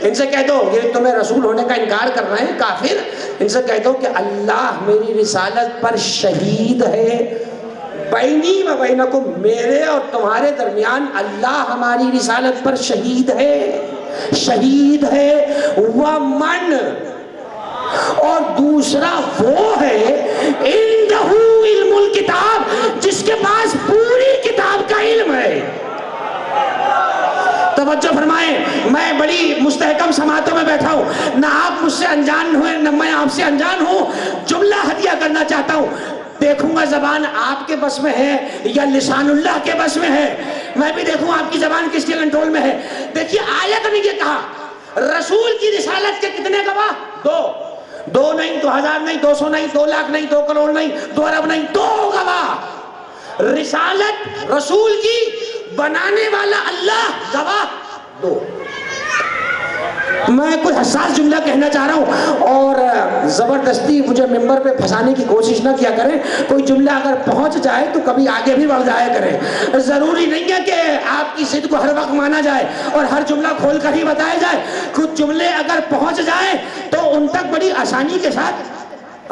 ان سے کہہ دو یہ تمہیں رسول ہونے کا انکار کر رہے ہیں کافر، ان سے کہہ دو کہ اللہ میری رسالت پر شہید ہے، بینی و بینکم، میرے اور تمہارے درمیان اللہ ہماری رسالت پر شہید ہے، شہید ہے، ومن، اور دوسرا وہ ہے عندہ علم الکتاب، جس کے پاس پوری کتاب کا علم ہے۔ توجہ فرمائیں، میں بڑی مستحکم سماعتوں میں بیٹھا ہوں، نہ آپ مجھ سے انجان ہوئے نہ میں آپ سے انجان ہوں، جملہ ہدیہ کرنا چاہتا ہوں، دیکھوں گا زبان آپ کے بس میں ہے یا لسان اللہ کے بس میں ہے، میں بھی دیکھوں آپ کی زبان کس کے کنٹرول میں ہے۔ دیکھیے آیت نے یہ کہا رسول کی رسالت کے کتنے گواہ؟ دو نہیں، 2000 نہیں، 200 نہیں، 2 لاکھ نہیں، 2 کروڑ نہیں، 2 ارب نہیں، 2 گواہ۔ رسالت رسول کی، بنانے والا اللہ، گواہ 2۔ میں کوئی حساس جملہ کہنا چاہ رہا ہوں اور زبردستی مجھے ممبر پہ پھنسانے کی کوشش نہ کیا کریں. کوئی جملہ اگر پہنچ جائے تو کبھی آگے بھی بڑھ جایا کریں. ضروری نہیں ہے کہ آپ کی ضد کو ہر وقت مانا جائے اور ہر جملہ کھول کر ہی بتایا جائے. کچھ جملے اگر پہنچ جائیں تو ان تک بڑی آسانی کے ساتھ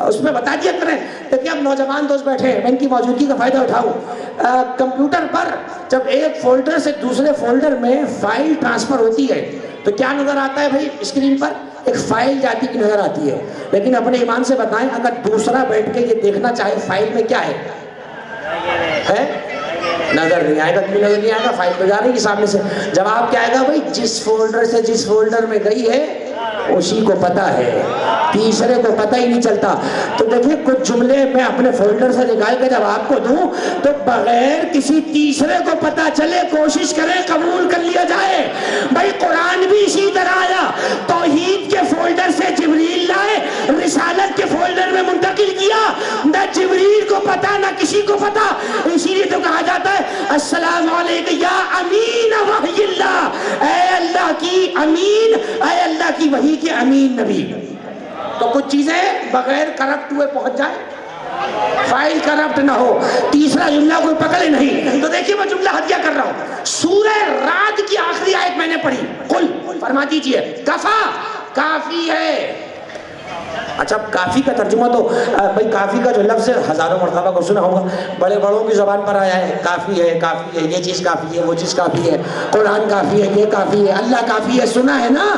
اس میں بتا دیا کریں. دیکھیں اب نوجوان دوست بیٹھے ہیں, میں ان کی موجودگی کا فائدہ اٹھاؤں. کمپیوٹر پر جب ایک فولڈر سے دوسرے فولڈر میں فائل ٹرانسفر ہوتی ہے تو کیا نظر آتا ہے بھائی اسکرین پر؟ ایک فائل جاتی کی نظر آتی ہے. لیکن اپنے ایمان سے بتائیں اگر دوسرا بیٹھ کے یہ دیکھنا چاہے فائل میں کیا ہے نظر نہیں آئے گا. کیوں نظر نہیں آئے گا؟ فائل تو جا رہی ہے سامنے سے. جواب کیا آئے گا بھائی؟ جس فولڈر سے جس فولڈر میں گئی ہے اسی کو پتا ہے, تیسرے کو پتہ ہی نہیں چلتا. تو دیکھیں کچھ جملے میں اپنے فولڈر سے نکال کے جب آپ کو دوں تو بغیر کسی تیسرے کو پتہ چلے کوشش کریں قبول کر لیا جائے. بھائی قرآن بھی اسی طرح آیا, توحید کے فولڈر سے جبریل لائے, رسالت کے فولڈر میں منتقل کیا. نہ جبریل کو پتا نہ کسی کو پتا. اسی لیے تو کہا جاتا ہے السلام علیکم یا امین وحی اللہ, اے اللہ کی امین, اے اللہ کی وحی کے امین نبی. تو کچھ چیزیں بغیر کرپٹ ہوئے پہنچ جائیں, فائل کرپٹ نہ ہو, تیسرا جملہ کوئی پکڑے نہیں. تو دیکھیے میں جملہ ہدیہ کر رہا ہوں. سورہ رعد کی آخری آیت میں نے پڑھی, قل فرما دیجئے کفا, کافی ہے. اچھا کافی کا ترجمہ تو بھائی کافی کا جو لفظ ہے ہزاروں مرتبہ کو سنا ہوگا, بڑے بڑوں کی زبان پر آیا ہے. کافی ہے, کافی ہے, یہ چیز کافی ہے, وہ چیز کافی ہے, قرآن کافی ہے, یہ کافی ہے, اللہ کافی ہے, سنا ہے نا.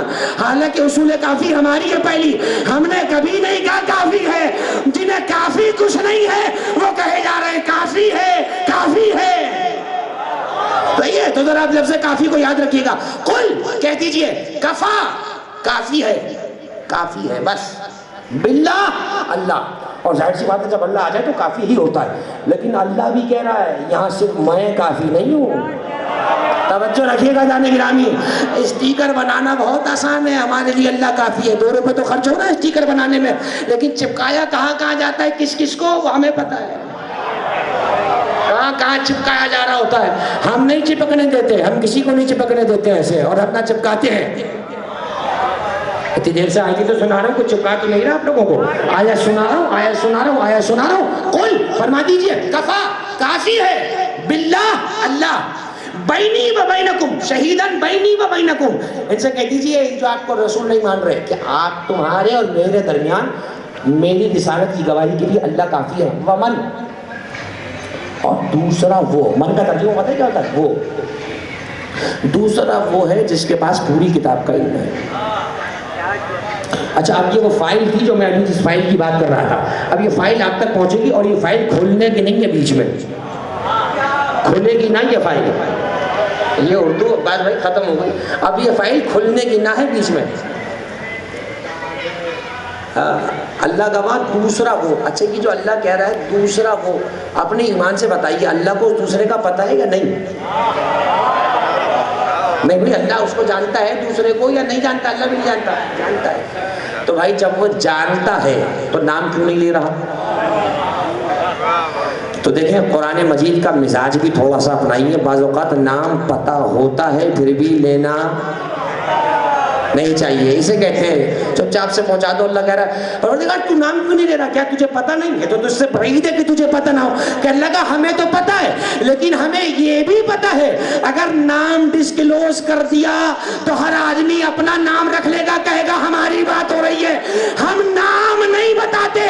حالانکہ اصول کافی ہماری ہے پہلی, ہم نے کبھی نہیں کہا کافی ہے. جنہیں کافی کچھ نہیں ہے وہ کہے جا رہے ہیں کافی ہے, کافی ہے. تو ذرا آپ لفظ کافی کو یاد رکھیے گا. قل کہہ دیجئے کفا, کافی ہے, کافی ہے بس. باللہ اللہ, اور ظاہر سی بات ہے جب اللہ آ جائے تو کافی ہی ہوتا ہے. لیکن اللہ بھی کہہ رہا ہے یہاں صرف میں کافی نہیں ہوں. توجہ رکھیے گا جانے گرامی, اسٹیکر بنانا بہت آسان ہے ہمارے لیے, اللہ کافی ہے. 2 روپے تو خرچ ہو رہا ہے اسٹیکر بنانے میں, لیکن چپکایا کہاں کہاں جاتا ہے کس کس کو وہ ہمیں پتا ہے. کہاں کہاں چپکایا جا رہا ہوتا ہے. ہم نہیں چپکنے دیتے, ہم کسی کو نہیں چپکنے دیتے ایسے, اور اپنا چپکاتے ہیں. اتنی دیر سے آئی تھی تو سنا رہا ہوں, کچھ چپکا تو نہیں رہا آپ لوگوں کو. آیا سنا رہا ہوں, آیا سنا رہا ہوں, آیا سنا رہا ہوں. قل فرما دیجئے کفا, کافی ہے, باللہ اللہ, بینی و بینکم شہیدن, بینی و بینکم. ان سے کہہ دیجئے جو آپ کو رسول نہیں مان رہے کہ آپ تمہارے اور میرے درمیان میری رسالت کی گواہی کے لیے اللہ کافی ہے. ومن, اور دوسرا وہ, من کا ترجمہ پتہ ہے کیا ہوتا ہے؟ وہ دوسرا وہ ہے جس کے پاس پوری کتاب کا علم ہے. اچھا اب یہ وہ فائل تھی جو میں ابھی جس فائل کی بات کر رہا تھا, اب یہ فائل آپ تک پہنچے گی اور یہ فائل کھولنے کی نہیں ہے, بیچ میں کھلے گی نہ یہ فائل. یہ اردو بات بھائی ختم ہو گئی. اب یہ فائل کھلنے کی نہ ہے بیچ میں. اللہ کا بات دوسرا وہ. اچھا یہ جو اللہ کہہ رہا ہے دوسرا وہ, اپنے ایمان سے بتائیے اللہ کو دوسرے کا پتہ ہے یا نہیں؟ نہیں بھائی اللہ اس کو جانتا ہے دوسرے کو یا نہیں جانتا؟ اللہ بھی نہیں جانتا, جانتا ہے. تو بھائی جب وہ جانتا ہے تو نام کیوں نہیں لے رہا؟ تو دیکھیں قرآن مجید کا مزاج بھی تھوڑا سا اپنائیے. بعض اوقات نام پتہ ہوتا ہے پھر بھی لینا نہیں چاہیے, اسے کہتے ہیں چپ چاپ سے پہنچا دو. اللہ کہہ رہا ہے پروردگار تو نام کیوں نہیں لے رہا؟ کیا تجھے پتہ نہیں ہے؟ تو تجھ سے بعید ہے کہ تجھے پتہ نہ ہو. کہ اللہ کا ہمیں تو پتہ ہے, لیکن ہمیں یہ بھی پتہ ہے اگر نام ڈسکلوز کر دیا تو ہر آدمی اپنا نام رکھ لے گا, کہے گا ہماری بات ہو رہی ہے. ہم نام نہیں بتاتے,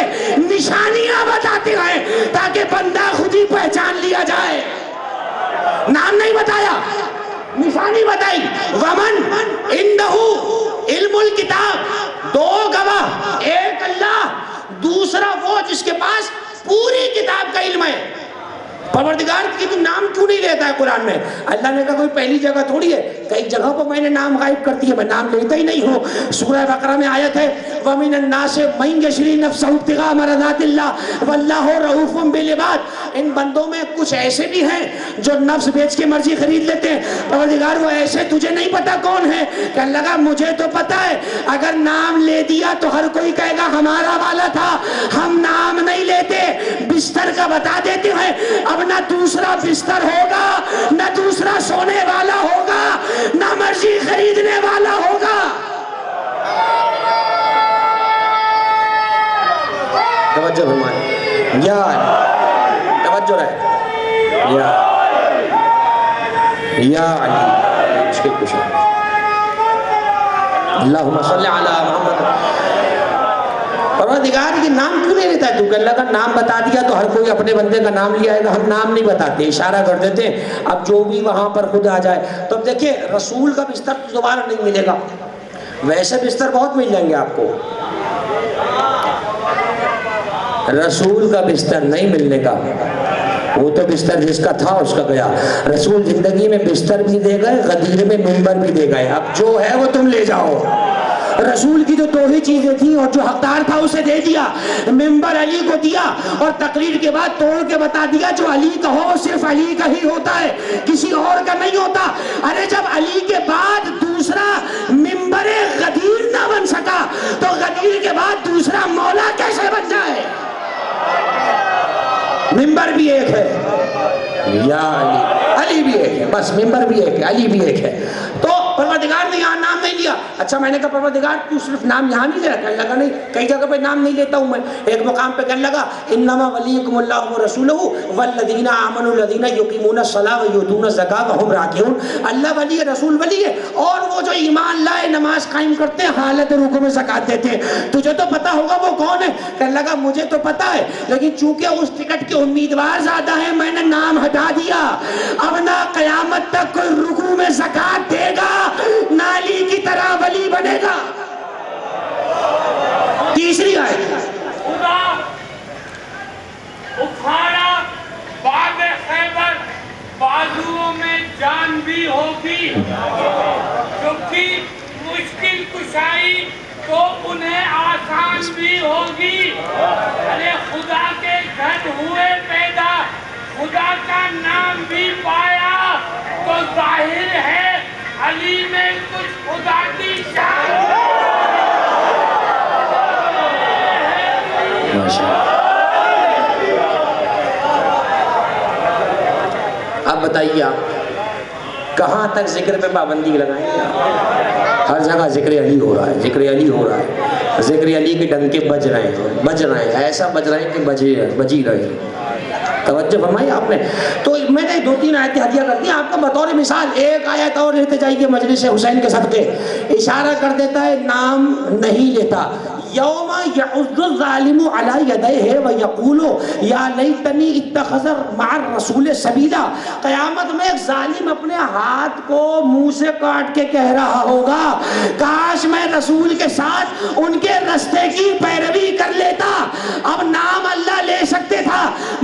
نشانیاں بتاتے ہیں تاکہ بندہ خود ہی پہچان لیا جائے. نام نہیں بتایا, نشانی بتائی. ومن عندہ علم الکتاب, 2 گواہ, ایک اللہ, دوسرا وہ جس کے پاس پوری کتاب کا علم ہے. پروردگار کی تو نام کیوں نہیں لیتا ہے قرآن میں؟ اللہ نے کہا کوئی پہلی جگہ تھوڑی ہے, کئی جگہوں پر میں نے نام غائب کر دیا, میں نام لیتا ہی نہیں ہوں. سورہ بقرہ میں آیت ہے وَمِنَ النَّاسِ مَن يَشْرِي نَفْسَهُ ابْتِغَاءَ مَرْضَاتِ اللَّهِ وَاللَّهُ رَءُوفٌ بِالْعِبَادِ. ان بندوں میں کچھ ایسے بھی ہیں جو نفس بیچ کے مرضی خرید لیتے ہیں. پروردگار وہ ایسے تجھے نہیں پتا کون ہے؟ کہ اللہ کا مجھے تو پتا ہے. اگر نام لے دیا تو ہر کوئی کہے گا ہمارا والا تھا. ہم نام نہیں لیتے, بستر کا بتا دیتے ہیں. اب نہ دوسرا بستر ہوگا, نہ دوسرا سونے والا ہوگا, نہ مرضی خریدنے والا ہوگا. توجہ رہے. یا علی مشکل کچھ ہے. اللہم صلی علی محمد. پروردگار یہ نام کیوں نہیں لیتا ہے تو کہ اللہ کا نام بتا دیا تو ہر کوئی اپنے بندے کا نام لیا ہے گا. ہم نام نہیں بتاتے, اشارہ کر دیتے ہیں, اب جو بھی وہاں پر خود آ جائے. تو اب دیکھیں رسول کا بستر دوبارہ نہیں ملے گا, ویسے بستر بہت مل جائیں گے آپ کو, رسول کا بستر نہیں ملنے کا. وہ تو بستر جس کا تھا اس کا گیا. رسول زندگی میں بستر بھی دے گئے, غدیر میں منبر بھی دے گئے. اب جو ہے وہ تم لے جاؤ. رسول کی جو دو ہی چیزیں تھیں اور جو حقدار تھا اسے دے دیا. منبر علی کو دیا اور تقریر کے بعد توڑ کے بتا دیا جو علی کا ہو وہ صرف علی کا ہی ہوتا ہے, کسی اور کا نہیں ہوتا. ارے جب علی کے بعد دوسرا منبر غدیر نہ بن سکا تو غدیر کے بعد دوسرا مولا کیسے بن جائے؟ منبر بھی ایک ہے, یا علی بھی ایک ہے, بس منبر بھی ایک ہے, علی بھی ایک ہے. تو پروردگار نے یہاں نام نہیں لیا. اچھا میں نے کہا پروردگار تو صرف نام یہاں نہیں لیا. کہنے لگا نہیں, کئی جگہ پہ نام نہیں لیتا ہوں میں. ایک مقام پہ کہنے لگا انما ولیکم اللہ ورسولہ والذین آمنوا الذین یقیمون الصلاۃ ویؤتون الزکاۃ وہم راکعون. اللہ ولی ہے, رسول ولی ہے, اور وہ جو ایمان لائے نماز قائم کرتے ہیں حالت رکوع میں زکات دیتے ہیں. تجھے تو پتا ہوگا وہ کون ہے. کہنے لگا مجھے تو پتا ہے, لیکن چونکہ اس ٹکٹ کے امیدوار زیادہ ہیں میں نے نام ہٹا دیا. اب نہ قیامت تک کوئی رکوع میں زکات دے گا نہ علی کی طرح ولی بنے گا. تیسری آیت خدا اکھاڑا باب خیبر, بازوؤں میں جان بھی ہوگی, کیونکہ مشکل کشائی تو انہیں آسان بھی ہوگی. ارے خدا کے گھر ہوئے پیدا, خدا کا نام بھی پایا, تو ظاہر ہے علی میں کچھ خدا کی شان. اب بتائیے آپ کہاں تک ذکر پہ پابندی لگائیں گے؟ ہر جگہ ذکر علی ہو رہا ہے, ذکر علی ہو رہا ہے, ذکر علی کے ڈنکے بج رہے ہیں, ایسا بج رہے ہیں کہ بجی رہے ہیں. توجہ فرمائی آپ نے. تو میں نے 2-3 آیتیں ہدیہ کر دی آپ کو بطور مثال. ایک آیت اور لیتے جائیے مجلس حسین کے صدقے, اشارہ کر دیتا ہے نام نہیں لیتا. یوم یعض الظالم علی یدیہ ویقول یا لیتنی اتخذ مع الرسول سبیلا. قیامت میں ایک ظالم اپنے ہاتھ کو منہ سے کاٹ کے کہہ رہا ہوگا کاش میں رسول کے ساتھ ان کے رستے کی پیروی کر لیتا. اب نام اللہ لے سکتے تھا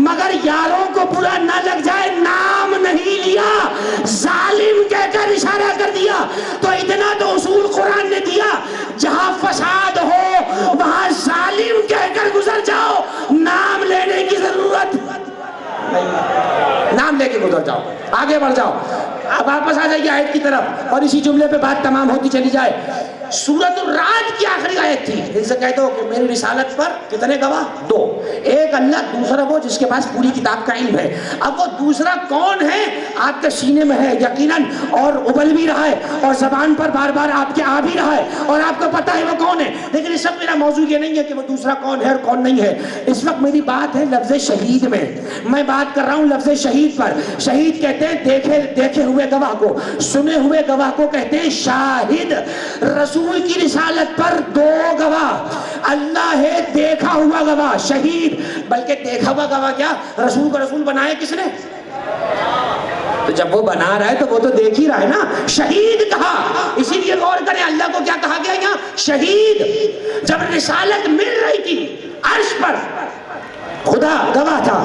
مگر یاروں کو برا نہ لگ جائے نام نہیں لیا, ظالم کہہ کر اشارہ کر دیا. تو اتنا تو اصول قرآن نے دیا, جہاں فساد ہو وہاں ظالم کہہ کر گزر جاؤ, نام لینے کی ضرورت نہیں. نام لے کے گزر جاؤ, آگے بڑھ جاؤ. اب واپس آ جائیے آیت کی طرف اور اسی جملے پہ بات تمام ہوتی چلی جائے. سورۃ الرعد کی آخری آیت تھی. ان سے کہہ دو کہ میری رسالت پر کتنے گواہ؟ 2. ایک اللہ, دوسرا وہ جس کے پاس پوری کتاب کا علم ہے. اب وہ دوسرا کون ہے آپ کے سینے میں ہے یقیناً, اور ابل بھی رہا ہے اور زبان پر بار بار آپ کے آ بھی رہا ہے اور آپ کو پتا ہے وہ کون ہے. لیکن اس وقت میرا موضوع یہ نہیں ہے کہ وہ دوسرا کون ہے اور کون نہیں ہے. اس وقت میری بات ہے لفظ شہید میں. میں بات کر رہا ہوں لفظ شہید پر. شہید کہتے ہیں دیکھے ہوئے گواہ کو, سنے ہوئے گواہ کو کہتے ہیں شاہد. رسول کی رسالت پر 2 گواہ, اللہ ہے دیکھا ہوا گواہ شہید. بلکہ دیکھا ہوا گواہ کیا, رسول کو رسول بنایا کس نے؟ تو جب وہ بنا رہا ہے تو وہ تو دیکھ ہی رہا ہے نا. شہید کہا, اسی لیے غور کریں اللہ کو کیا کہا گیا یہاں شہید. جب رسالت مل رہی تھی عرش پر خدا گواہ تھا.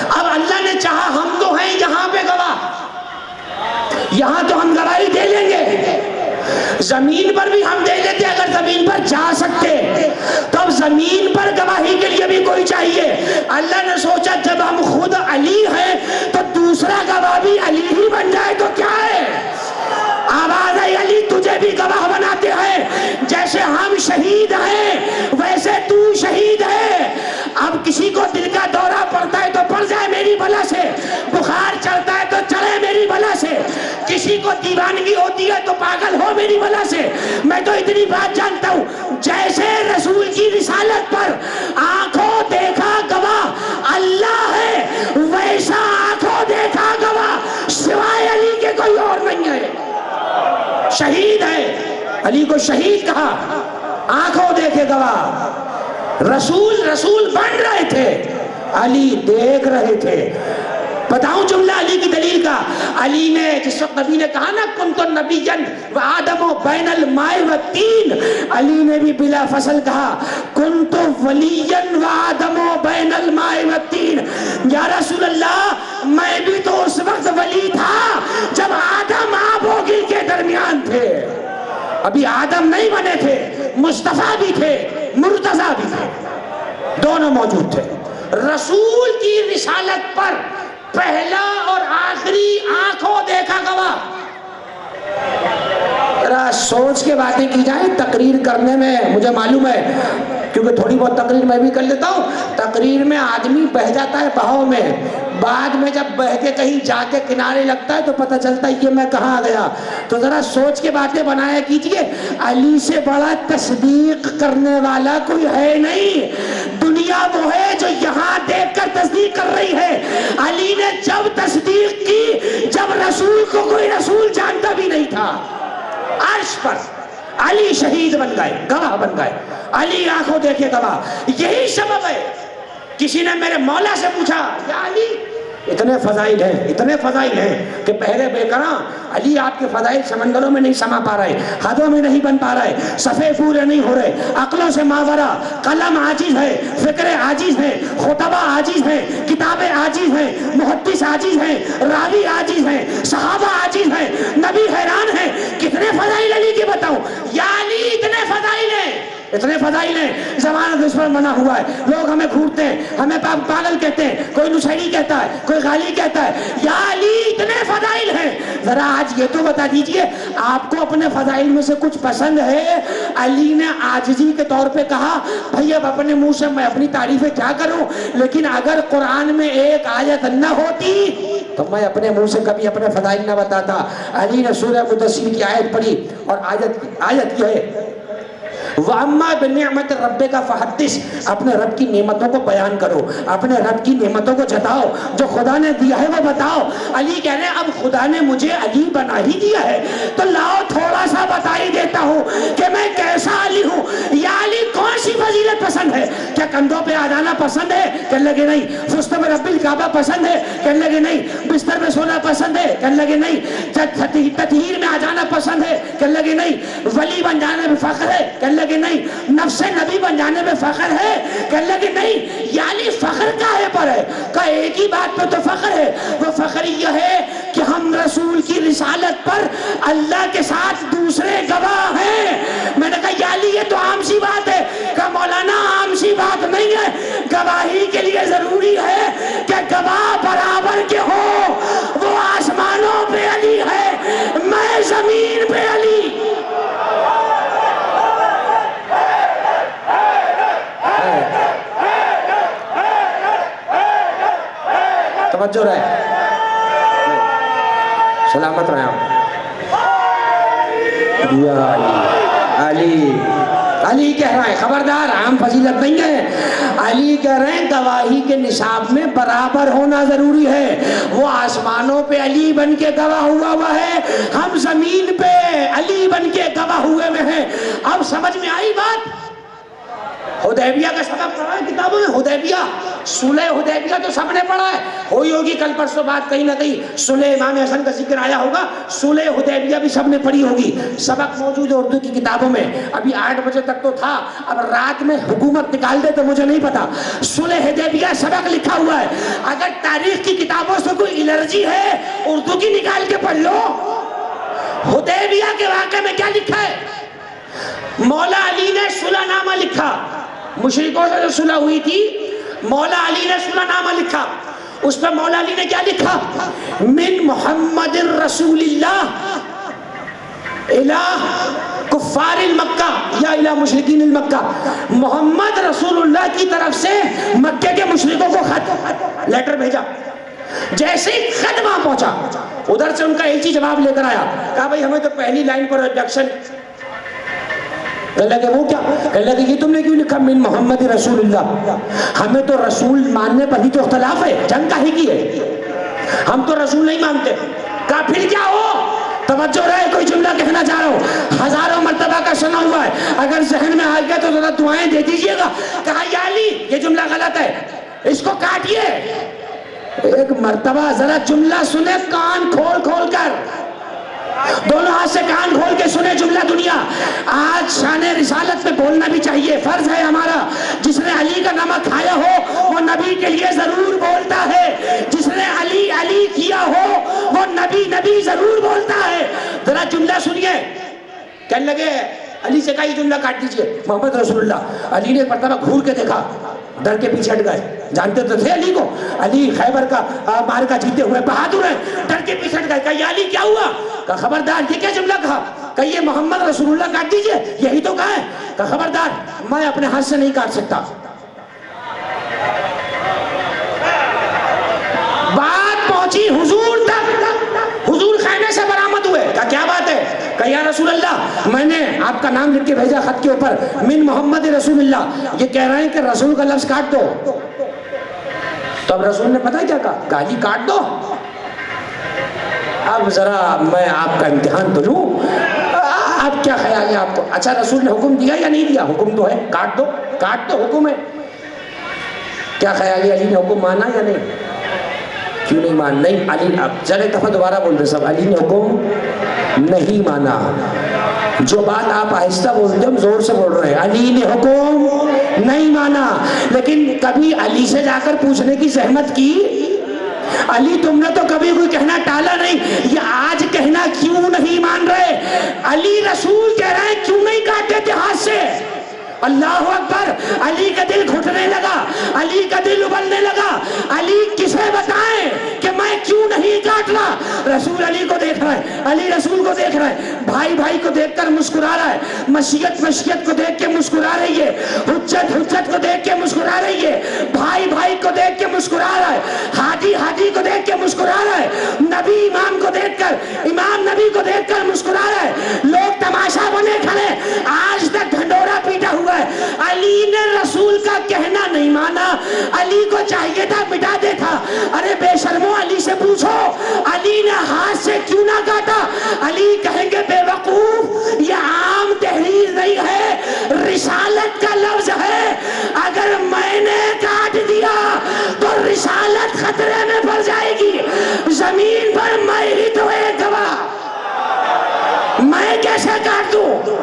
اب اللہ نے چاہا ہم تو ہیں یہاں پہ گواہ, یہاں تو ہم گواہی دے لیں گے, زمین پر بھی ہم دے لیتے اگر زمین پر جا سکتے. تو اب زمین پر گواہی کے لیے بھی کوئی چاہیے. اللہ نے سوچا جب ہم خود علی ہیں تو دوسرا گواہ بھی علی ہی بن جائے تو کیا ہے. آواز ہے علی تجھے بھی گواہ بناتے ہیں, جیسے ہم شہید ہیں ویسے تو شہید ہے. اب کسی کو دل کا دورہ پڑتا ہے تو پڑ جائے میری بلا سے, بخار چڑھتا ہے تو چڑھے میری بلا سے, کسی کو دیوانگی ہوتی ہے تو پاگل ہو میری بلا سے. میں تو اتنی بات جانتا ہوں جیسے رسول کی رسالت پر آنکھوں دیکھا گواہ اللہ ہے ویسا شہید ہے، علی کو شہید کہا، آنکھوں دیکھے گواہ، رسول بن رہے تھے، علی دیکھ رہے تھے۔ بتاؤں جملہ علی کی دلیل کا، علی نے جس وقت نبی نے کہا نا کنت نبیا وآدم بین الماء والطین، علی نے بھی بلا فصل کہا کنت ولیا وآدم بین الماء والطین، یا رسول اللہ میں بھی تو اس وقت ولی تھا جب آدم آب و گل کے درمیان تھے، ابھی آدم نہیں بنے تھے، مصطفیٰ بھی تھے، مرتضیٰ بھی تھے، دونوں موجود تھے۔ رسول کی رسالت پر پہلا اور آخری آنکھوں دیکھا گواہ۔ ذرا سوچ کے باتیں کی جائیں، تقریر کرنے میں مجھے معلوم ہے کیونکہ تھوڑی بہت تقریر میں بھی کر لیتا ہوں، تقریر میں آدمی بہہ جاتا ہے بہاؤ میں، بعد میں جب بہہ کے کہیں جا کے کنارے لگتا ہے تو پتہ چلتا ہے کہ میں کہاں گیا۔ تو ذرا سوچ کے باتیں بنایا کیجئے، علی سے بڑا تصدیق کرنے والا کوئی ہے نہیں، دنیا وہ ہے جو یہاں دیکھ کر تصدیق کر رہی ہے۔ علی نے جب تصدیق کی جب رسول کو کوئی رسول جانتا بھی نہیں تھا، عرش پر علی شہید بن گئے، گواہ بن گئے، علی آنکھوں دیکھے گواہ۔ یہی سبب ہے، کسی نے میرے مولا سے پوچھا یا علی اتنے فضائل ہیں کہ پہرے بے کراں علی آپ کے فضائل سمندروں میں نہیں سما پا رہے، حدوں میں نہیں بن پا رہے، صفحے پورے نہیں ہو رہے، عقلوں سے ماورا، قلم عاجز ہے، فکر عاجز ہے، خطبہ عاجز ہے، کتابیں عاجز ہیں، محدث عاجز ہیں، راوی عاجز ہیں، صحابہ عاجز ہیں، نبی حیران ہیں، کتنے فضائل علی کے بتاؤں؟ یا علی اتنے فضائل ہیں، زمانہ اس پر منع ہوا ہے، لوگ ہمیں گھورتے ہیں، ہمیں پاگل کہتے ہیں، کوئی نشیری کہتا ہے، کوئی غالی کہتا ہے، یا علی اتنے فضائل ہیں۔ ذرا آج یہ تو بتا دیجئے آپ کو اپنے فضائل میں سے کچھ پسند ہے؟ علی نے عاجزی کے طور پہ کہا بھئی اب اپنے منہ سے میں اپنی تعریفیں کیا کروں، لیکن اگر قرآن میں ایک آیت نہ ہوتی تو میں اپنے منہ سے کبھی اپنے فضائل نہ بتاتا۔ علی نے سورہ مدثر کی آیت پڑھی اور آیت یہ ہے وَأَمَّا بِنِعْمَةِ رَبِّكَ فَحَدِّثْ، اپنے رب کی نعمتوں کو بیان کرو، اپنے رب کی نعمتوں کو جتاؤ، جو خدا نے دیا ہے وہ بتاؤ۔ علی کہہ رہے ہیں اب خدا نے مجھے علی بنا ہی دیا ہے تو لاؤ تھوڑا سا بتا ہی دیتا ہوں کہ میں کیسا علی ہوں۔ یا علی کون سی فضیلت پسند ہے؟ کیا کندھوں پہ آ جانا پسند ہے؟ کہنے لگے نہیں۔ فست میں رب الکعبہ پسند ہے؟ کہنے لگے نہیں۔ بستر میں سونا پسند ہے؟ کہنے لگے نہیں۔ تطہیر میں آ جانا پسند ہے؟ کہنے لگے نہیں۔ ولی بن جانے میں فخر ہے؟ کہنے لگے نہیں۔ نفس نبی بن جانے میں فخر ہے؟ کہنے لگے نہیں۔ یعنی فخر کاہے پر ہے؟ کہ ایک ہی بات پہ تو فخر ہے، وہ فخر یہ ہے کہ ہم رسول کی رسالت پر اللہ کے ساتھ دوسرے گواہ ہیں۔ میں نے کہا یا علی یہ تو عام سی بات ہے۔ کہ مولانا عام سی بات نہیں ہے، گواہی کے لیے ضروری ہے کہ گواہ برابر کے ہو۔ وہ آسمانوں پہ علی ہے، میں زمین پہ علی۔ توجہ رہے، سلامت رہے آپ۔ علی کہہ رہا ہے، خبردار عام فضیلت نہیں ہے، علی کہہ رہے ہیں گواہی کے نصاب میں برابر ہونا ضروری ہے۔ وہ آسمانوں پہ علی بن کے گواہ ہوا ہے، ہم زمین پہ علی بن کے گواہ ہوئے میں ہیں۔ اب سمجھ میں آئی بات؟ حدیبیہ کا سبق پڑھا ہے کتابوں میں، حدیبیہ، صلح حدیبیہ تو سب نے پڑھا ہے، ہوئی ہوگی کل پرسوں بات کہیں نہ کہیں صلح امام حسن کا ذکر آیا ہوگا، صلح حدیبیہ بھی سب نے پڑھی ہوگی، سبق موجود ہے اردو کی کتابوں میں۔ ابھی 8 بجے تک تو تھا، اب رات میں حکومت نکال دے تو مجھے نہیں پتا۔ صلح حدیبیہ سبق لکھا ہوا ہے، اگر تاریخ کی کتابوں سے کوئی الرجی ہے اردو کی نکال کے پڑھ لو۔ حدیبیہ کے واقعے میں کیا لکھا ہے؟ مولا علی نے صلح نامہ لکھا، مشرکوں سے جو صلح ہوئی تھی مولا علی نے صلح نامہ لکھا، اس پہ مولا علی نے کیا لکھا؟ من محمد رسول اللہ الہ کفار المکہ یا الہ مشرکین المکہ، محمد رسول اللہ کی طرف سے مکہ کے مشرکوں کو خط لیٹر بھیجا۔ جیسے ہی خط وہاں پہنچا ادھر سے ان کا ایک ہی جواب لے کر آیا، کہا بھائی ہمیں تو پہلی لائن پر ریڈکشن۔ کہنے لگے وہ کیا؟ کہنے لگے یہ تم نے کیوں لکھا من محمد رسول اللہ؟ ہمیں تو رسول ماننے پر ہی تو اختلاف ہے، جنگ کا ہی کی ہے، ہم تو رسول نہیں مانتے۔ کہا پھر کیا ہو؟ توجہ رہے، کوئی جملہ کہنا چاہ رہا ہوں، ہزاروں مرتبہ کا سنا ہوا ہے، اگر ذہن میں آ گیا تو ذرا دعائیں دے دیجئے گا۔ کہا یا علی یہ جملہ غلط ہے، اس کو کاٹیے۔ ایک مرتبہ ذرا جملہ سنے کان کھول کھول کر، دونوں ہاتھ سے کان کھول کے سنے جملہ دنیا۔ آج شان رسالت میں بولنا بھی چاہیے، فرض ہے ہمارا۔ جس نے علی کا نمک کھایا ہو وہ نبی کے لیے ضرور بولتا ہے، جس نے علی علی کیا ہو وہ نبی نبی ضرور بولتا ہے۔ ذرا جملہ سنیے، کہنے لگے علی سے کہا یہ جملہ کاٹ دیجئے، محمد رسول اللہ۔ علی نے ایک مرتبہ گھور کے دیکھا، ڈر کے پیچھے ہٹ گئے، جانتے تو تھے علی کو، علی خیبر کا معرکہ جیتے ہوئے بہادر ہیں، ڈر کے پیچھے ہٹ گئے۔ کہا یا علی کیا ہوا؟ کہا خبردار یہ کیا جملہ کہا؟ کہ یہ محمد رسول اللہ کاٹ دیجئے، یہی تو کہا ہے۔ کہا خبردار میں اپنے ہاتھ سے نہیں کاٹ سکتا۔ بات پہنچی حضور تک، حضور خیمے سے برآمد ہوئے۔ کہا کیا بات ہے؟ کہ یا رسول اللہ میں نے آپ کا نام لکھ کے بھیجا خط کے اوپر، من محمد رسول اللہ، یہ کہہ رہے ہیں کہ رسول کا لفظ کاٹ دو۔ تو اب رسول نے پتہ کیا کہا؟ علی کاٹ دو۔ اب ذرا میں آپ کا امتحان تو لوں، آپ کیا خیال ہے آپ کو؟ اچھا رسول نے حکم دیا یا نہیں دیا؟ حکم تو ہے، کاٹ دو، کاٹ دو، حکم ہے۔ کیا خیال ہے علی نے حکم مانا یا نہیں؟ کیوں نہیں مان؟ نہیں علی، اب ذرا ایک دفعہ دوبارہ بول رہے سب، علی نے حکم نہیں مانا۔ جو بات آپ آہستہ بولتے ہم زور سے بول رہے ہیں، علی نے حکم نہیں مانا۔ لیکن کبھی علی سے جا کر پوچھنے کی زحمت کی؟ علی تم نے تو کبھی کوئی کہنا ٹالا نہیں، یہ آج کہنا کیوں نہیں مان رہے؟ علی رسول کہہ رہے ہیں کیوں نہیں کاٹتے تھے ہاتھ سے؟ اللہ اکبر! علی کا دل گھٹنے لگا، علی کا دل ابلنے لگا۔ علی کسے بتائیں کہ میں کیوں نہیں کاٹ رہا؟ رسول علی کو دیکھ رہا ہے، علی رسول کو دیکھ رہا ہے، بھائی بھائی کو دیکھ کر مسکرا رہا ہے، مشیت مشیت کو دیکھ کے مسکرا رہی ہے، حجت حجت کو دیکھ کے مسکرا رہی ہے، بھائی بھائی کو دیکھ کے مسکرا رہا ہے، ہادی ہادی کو دیکھ کے مسکرا رہا ہے، نبی امام کو دیکھ کر، امام نبی کو دیکھ کر مسکرا رہا ہے۔ لوگ تماشا بنے کھڑے، آج تک ڈھنڈورا پیٹا ہوا ہے۔ علی نے رسول کا کہنا نہیں مانا، علی کو چاہیے تھا مٹا دے تھا۔ ارے بے شرمو علی سے پوچھو علی نے ہاتھ سے کیوں نہ کاٹا؟ علی کہیں گے بے وقوف یہ عام تحریر نہیں ہے، رسالت کا لفظ ہے، اگر میں نے کاٹ دیا تو رسالت خطرے میں پڑ جائے گی، زمین پر میں ہی تو ایک گواہ، میں کیسے کاٹ دوں؟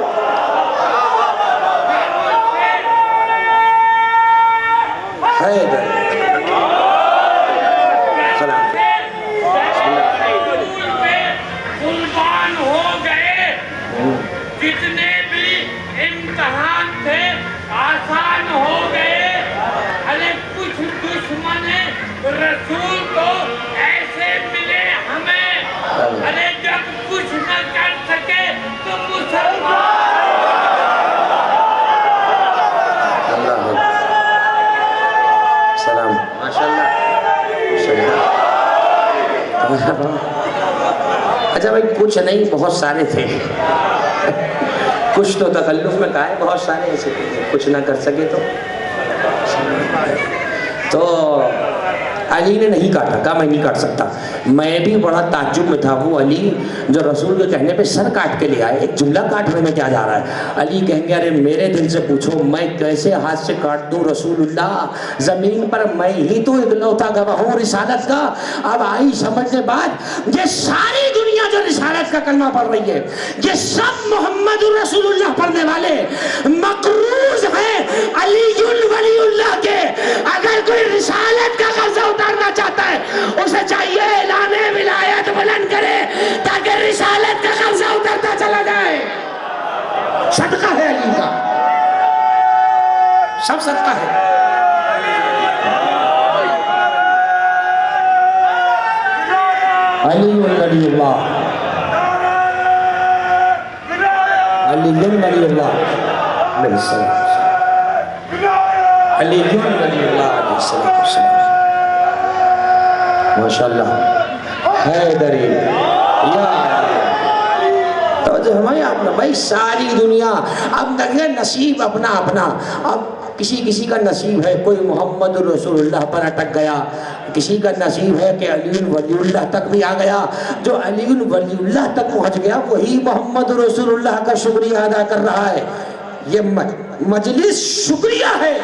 قربان ہو گئے، جتنے بھی امتحان تھے آسان ہو گئے۔ ارے کچھ دشمن رسول کو ایسے ملے ہمیں، ارے جب کچھ نہ کر سکے تو مسلمان اچھا بھائی کچھ نہیں بہت سارے تھے، کچھ تو تکلف میں کہا ہے، بہت سارے ایسے تھے کچھ نہ کر سکے تو علی نے نہیں کاٹا، کہا میں نہیں کاٹ سکتا۔ میں بھی بڑا تعجب میں تھا، وہ علی جو رسول کے کہنے پہ سر کاٹ کے لے آئے، ایک جملہ کاٹنے میں کیا جا رہا ہے؟ علی کہیں گے ارے میرے دل سے پوچھو میں کیسے ہاتھ سے کاٹ دوں رسول اللہ، زمین پر میں ہی تو اکلوتا گواہ ہوں رسالت کا۔ اب آئی سمجھنے بعد یہ ساری دنیا جو رسالت کا کلمہ پڑھ رہی ہے، یہ سب محمد رسول اللہ پڑھنے والے مقروض ہیں علی ولی اللہ کے۔ اگر کوئی رسالت کا قرضہ اتارنا چاہتا ہے اسے چاہیے اعلان ولایت بلند کرے تاکہ رسالت کا قرضہ اترتا چلا جائے۔ صدقہ ہے علی کا، سب صدقہ ہے۔ علی ولی اللہ، علی ولی اللہ علیہ السلام، علی ولی اللہ علیہ السلام، ماشاءاللہ حیدری یا توجہ ہمیں اپنا بھائی ساری دنیا اب دیکھیں نصیب اپنا اپنا، اب کسی کسی کا نصیب ہے، کوئی محمد رسول اللہ پر اٹک گیا، کسی کا نصیب ہے کہ علی ولی اللہ تک بھی آ گیا. جو علی ولی اللہ تک پہنچ گیا وہی محمد رسول اللہ کا شکریہ ادا کر رہا ہے. یہ مجلس شکریہ ہے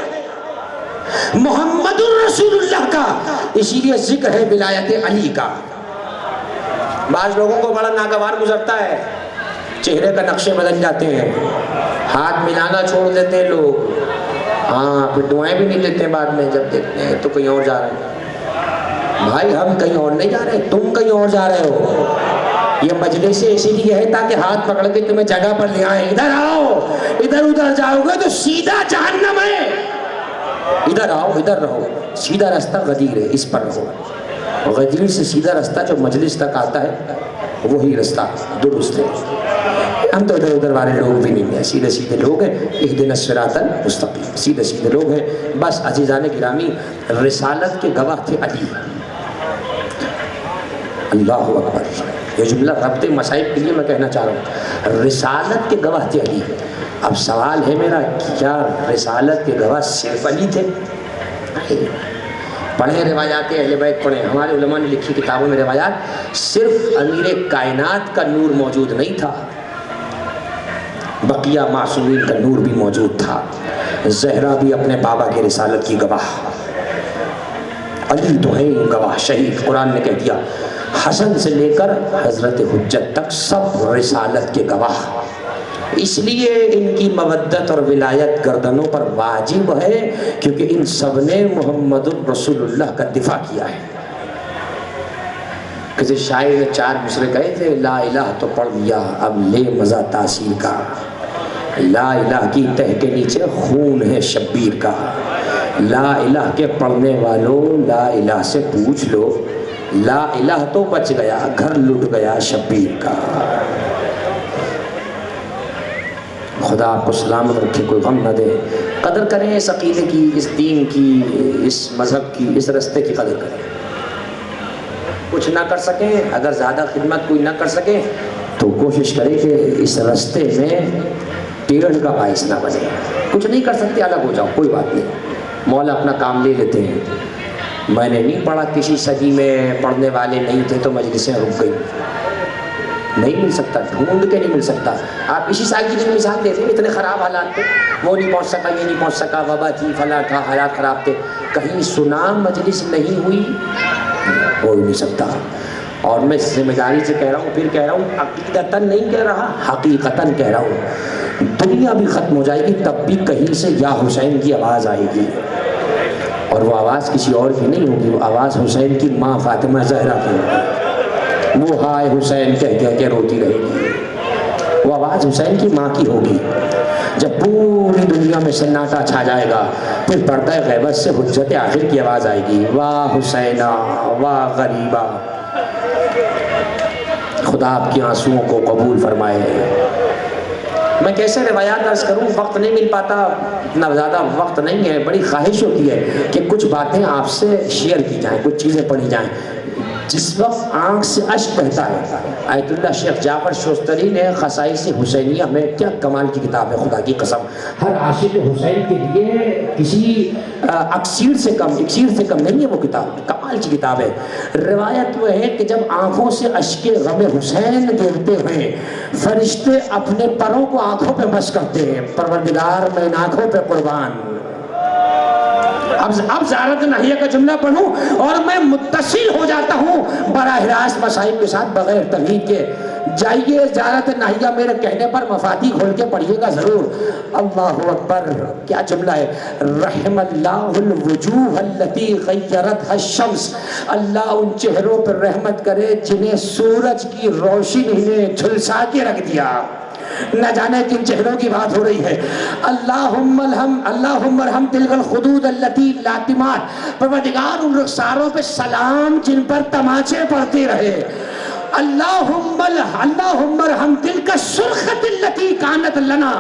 محمد رسول اللہ کا، اسی لیے ذکر ہے ولایت علی کا. بعض لوگوں کو بڑا ناگوار گزرتا ہے، چہرے کا نقشے بدل جاتے ہیں، ہاتھ ملانا چھوڑ دیتے ہیں لوگ، ہاں پھر دعائیں بھی نہیں دیتے ہیں بعد میں جب دیکھتے ہیں تو کہیں اور جا رہے ہیں. بھائی ہم کہیں اور نہیں جا رہے، تم کہیں اور جا رہے ہو. یہ مجلس اسی لیے ہے تاکہ ہاتھ پکڑ کے تمہیں جگہ پر لے آئیں. ادھر آؤ، ادھر ادھر جاؤ گے تو سیدھا جہنم ہے. ادھر آؤ، ادھر رہو. سیدھا راستہ غدیر ہے، اس پر رہو. غدیر سے سیدھا راستہ جو مجلس تک آتا ہے وہی راستہ درست ہے. ہم تو ادھر ادھر والے لوگ بھی نہیں ہیں، سیدھے سیدھے لوگ ہیں. اہدنا الصراط المستقیم، سیدھے سیدھے لوگ ہیں. بس عزیزان گرامی، رسالت کے گواہ تھے علی. اللہ اکبر. یہ جملہ ربط مصائب کے لیے میں کہنا چاہ رہا ہوں، رسالت کے گواہ تھے علی. اب سوال ہے میرا، کیا رسالت کے گواہ صرف علی تھے؟ پڑھیں روایات اہل بیت پڑھیں. ہمارے علماء نے لکھی کتابوں میں روایات، صرف امیر کائنات کا نور موجود نہیں تھا، بقیہ معصومین کا نور بھی موجود تھا. زہرا بھی اپنے بابا کے رسالت کی گواہ، علی تو ہے گواہ، شہید. قرآن نے کہہ دیا حسن سے لے کر حضرت حجت تک سب رسالت کے گواہ. اس لیے ان کی مودت اور ولایت گردنوں پر واجب ہے، کیونکہ ان سب نے محمد رسول اللہ کا دفاع کیا ہے. کسی شاعر نے 4 مصرے کہے تھے، لا الہ تو پڑھ لیا اب لے مزہ تاثیر کا، لا الہ کی تہ کے نیچے خون ہے شبیر کا، لا الہ کے پڑھنے والوں لا الہ سے پوچھ لو، لا الہ تو بچ گیا گھر لٹ گیا شبیر کا. خدا آپ کو سلامت رکھے، کوئی غم نہ دے. قدر کریں اس عقیدے کی، اس دین کی، اس مذہب کی، اس رستے کی قدر کریں. کچھ نہ کر سکیں، اگر زیادہ خدمت کوئی نہ کر سکیں تو کوشش کریں کہ اس رستے میں ٹیڑھ کا باعث نہ بنے. کچھ نہیں کر سکتے الگ ہو جاؤ، کوئی بات نہیں، مولا اپنا کام لے لیتے ہیں. میں نے نہیں پڑھا، کسی صدی میں پڑھنے والے نہیں تھے تو مجلسیں رک گئی. نہیں مل سکتا، ڈھونڈ کے نہیں مل سکتا. آپ اسی سال کی مثال دیتے ہیں، اتنے خراب حالات تھے، وہ نہیں پہنچ سکا، یہ نہیں پہنچ سکا، وبا تھی، فلاں تھا، حالات خراب تھے. کہیں سنا مجلس نہیں ہوئی، ہو ہی نہیں سکتا. اور میں ذمہ داری سے کہہ رہا ہوں، پھر کہہ رہا ہوں، عقیدتاً نہیں کہہ رہا، حقیقتاً کہہ رہا ہوں. دنیا بھی ختم ہو جائے گی تب بھی کہیں سے یا حسین کی آواز آئے گی، اور وہ آواز کسی اور کی نہیں ہوگی، وہ آواز حسین کی ماں فاطمہ زہرا کی ہوگی. وہ ہائے حسین کہہ کہہ کے روتی رہے گی. وہ آواز حسین کی ماں کی ہوگی. جب پوری دنیا میں سناٹا چھا جائے گا پھر پردہ غیبت سے حجت آخر کی آواز آئے گی، واہ حسینہ واہ غریبہ. خدا آپ کے آنسوؤں کو قبول فرمائے. میں کیسے روایات عرض کروں، وقت نہیں مل پاتا، اتنا زیادہ وقت نہیں ہے. بڑی خواہش ہوتی ہے کہ کچھ باتیں آپ سے شیئر کی جائیں، کچھ چیزیں پڑھی جائیں. جس وقت آنکھ سے اشک بہتا ہے، آیت اللہ شیخ جعفر شوستری نے خصائص حسینیہ میں، کیا کمال کی کتاب ہے خدا کی قسم. ہر عاشق حسین کے لیے کسی اکسیر سے کم نہیں ہے وہ کتاب، کمال کی کتاب ہے. روایت وہ ہے کہ جب آنکھوں سے اشک غم حسین گرتے ہیں فرشتے اپنے پروں کو آنکھوں پہ مس کرتے ہیں، پروردگار میں ان آنکھوں پہ قربان. اب زیارت ناہیہ کا جملہ پڑھوں اور میں متصل ہو جاتا ہوں براہ راست مصائب کے ساتھ بغیر تمہید کے. جائیے زیارت ناہیہ میرے کہنے پر مفاتیح کھول کے پڑھیے گا ضرور. اللہ اکبر، کیا جملہ ہے. رحم اللہ الوجوہ التي غیرتها الشمس، اللہ ان چہروں پر رحمت کرے جنہیں سورج کی روشنی نے جھلسا کے رکھ دیا. نہ جانے کن چہروں کی بات ہو رہی ہے. اللہم ارحم تلک الخدود التي لاتمات، پروردگار ان رخساروں پہ سلام جن پر تماچے پڑتے رہے. اللہم ارحم تلک السرخۃ التي کانت لنا،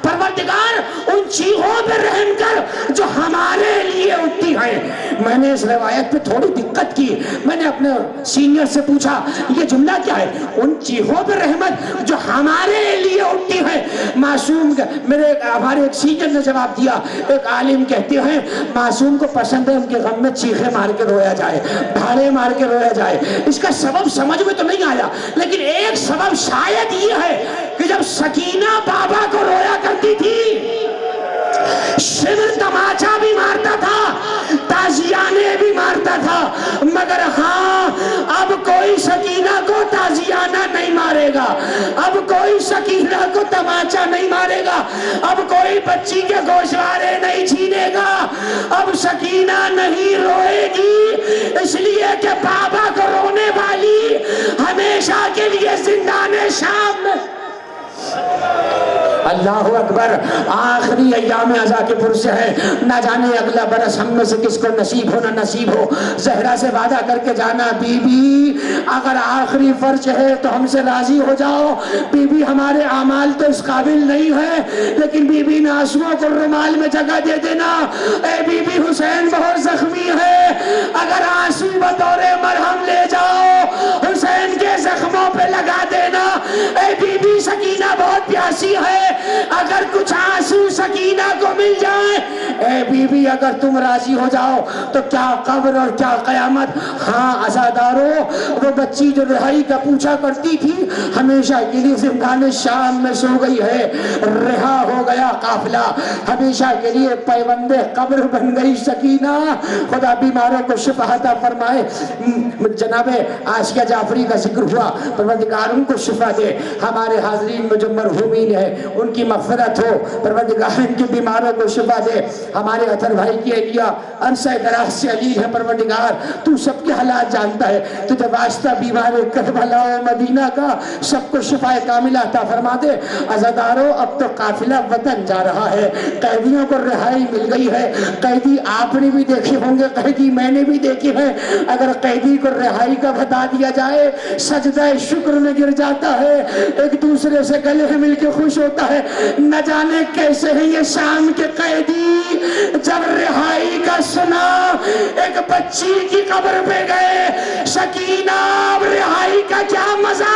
پروردگار ان چیخوں پہ رحم کر جو ہمارے لیے اٹھتی ہیں. میں نے اس روایت پہ تھوڑی دقت کی، میں نے اپنے اپنے سینئر سے پوچھا یہ جملہ کیا ہے؟ ان چیخوں پر رحمت جو ہمارے لیے اٹھتی ہے معصوم ہمارے ایک سینئر نے جواب دیا، ایک عالم کہتے ہیں معصوم کو پسند ہے ان کے غم میں چیخیں مار کے رویا جائے، دھاڑے مار کے رویا جائے۔ اس کا سبب سمجھ میں تو نہیں آیا، لیکن ایک سبب شاید یہ ہے کہ جب سکینہ بابا کو رویا کرتی تھی، شمر تماچا بھی مارتا تھا، تازیانے بھی مارتا تھا، مگر ہاں اب کوئی سکینہ کو تازیانہ نہیں مارے گا، اب کوئی سکینہ کو تماچا نہیں مارے گا، اب کوئی بچی کے گوشوارے نہیں چھینے گا، اب سکینہ نہیں روئے گی، اس لیے کہ بابا کو رونے والی ہمیشہ کے لیے زندان شام میں۔ اللہ اکبر، آخری ایام عزا کے پرس ہے، نہ جانے اگلا برس ہم میں سے کس کو نصیب ہو نہ نصیب ہو۔ زہرا سے وعدہ کر کے جانا، بی بی اگر آخری فرض ہے تو ہم سے راضی ہو جاؤ، بی بی ہمارے اعمال تو اس قابل نہیں ہے، لیکن بی بی نے آنسوؤں کو رومال میں جگہ دے دینا، اے بی بی حسین بہت زخمی ہے، اگر آنسو بطور مرہم لے جاؤ حسین کے زخموں پہ لگا دینا، اے بی بی سکینہ بہت پیاسی ہے، اگر کچھ آنسو سکینہ کو مل جائے، اے بی بی اگر تم راضی ہو جاؤ تو کیا قبر اور کیا قیامت۔ ہاں عزادارو، وہ بچی جو رہائی کا پوچھا کرتی تھی ہمیشہ کے لیے زندان شام میں سو گئی ہے، رہا ہو گیا قافلہ، ہمیشہ کے لیے پیوند قبر بن گئی سکینہ۔ خدا بیماروں کو شفا عطا فرمائے۔ جناب عاشقہ جعفری کا ذکر ہوا، پروردگار ان کو شفا دے، ہمارے حاضرین میں جو مرحومین ہیں ان کی مغفرت ہو، پروردگار ان کی بیماروں کو شفا دے۔ ہمارے اطہر بھائی کی اہلیہ عرصہ دراز سے علی ہے، پروردگار تو سب کے حالات جانتا ہے، تجھے واسطہ بیمار کربلا و مدینہ کا سب کو شفا کاملہ عطا فرما دے۔ عزادارو، اب تو قافلہ وطن جا رہا ہے، قیدیوں کو رہائی مل گئی ہے، قیدی آپ نے بھی دیکھے ہوں گے، قیدی میں نے بھی دیکھے ہیں، اگر قیدی کو رہائی کا بتا دیا جائے سجدہ شکر میں گر جاتا ہے، ایک دوسرے سے گلے مل کے خوش ہوتا ہے۔ نہ جانے کیسے ہیں یہ شام کے قیدی، جب رہائی کا سنا ایک بچی کی قبر پہ گئے، سکینہ اب رہائی کا کیا مزہ،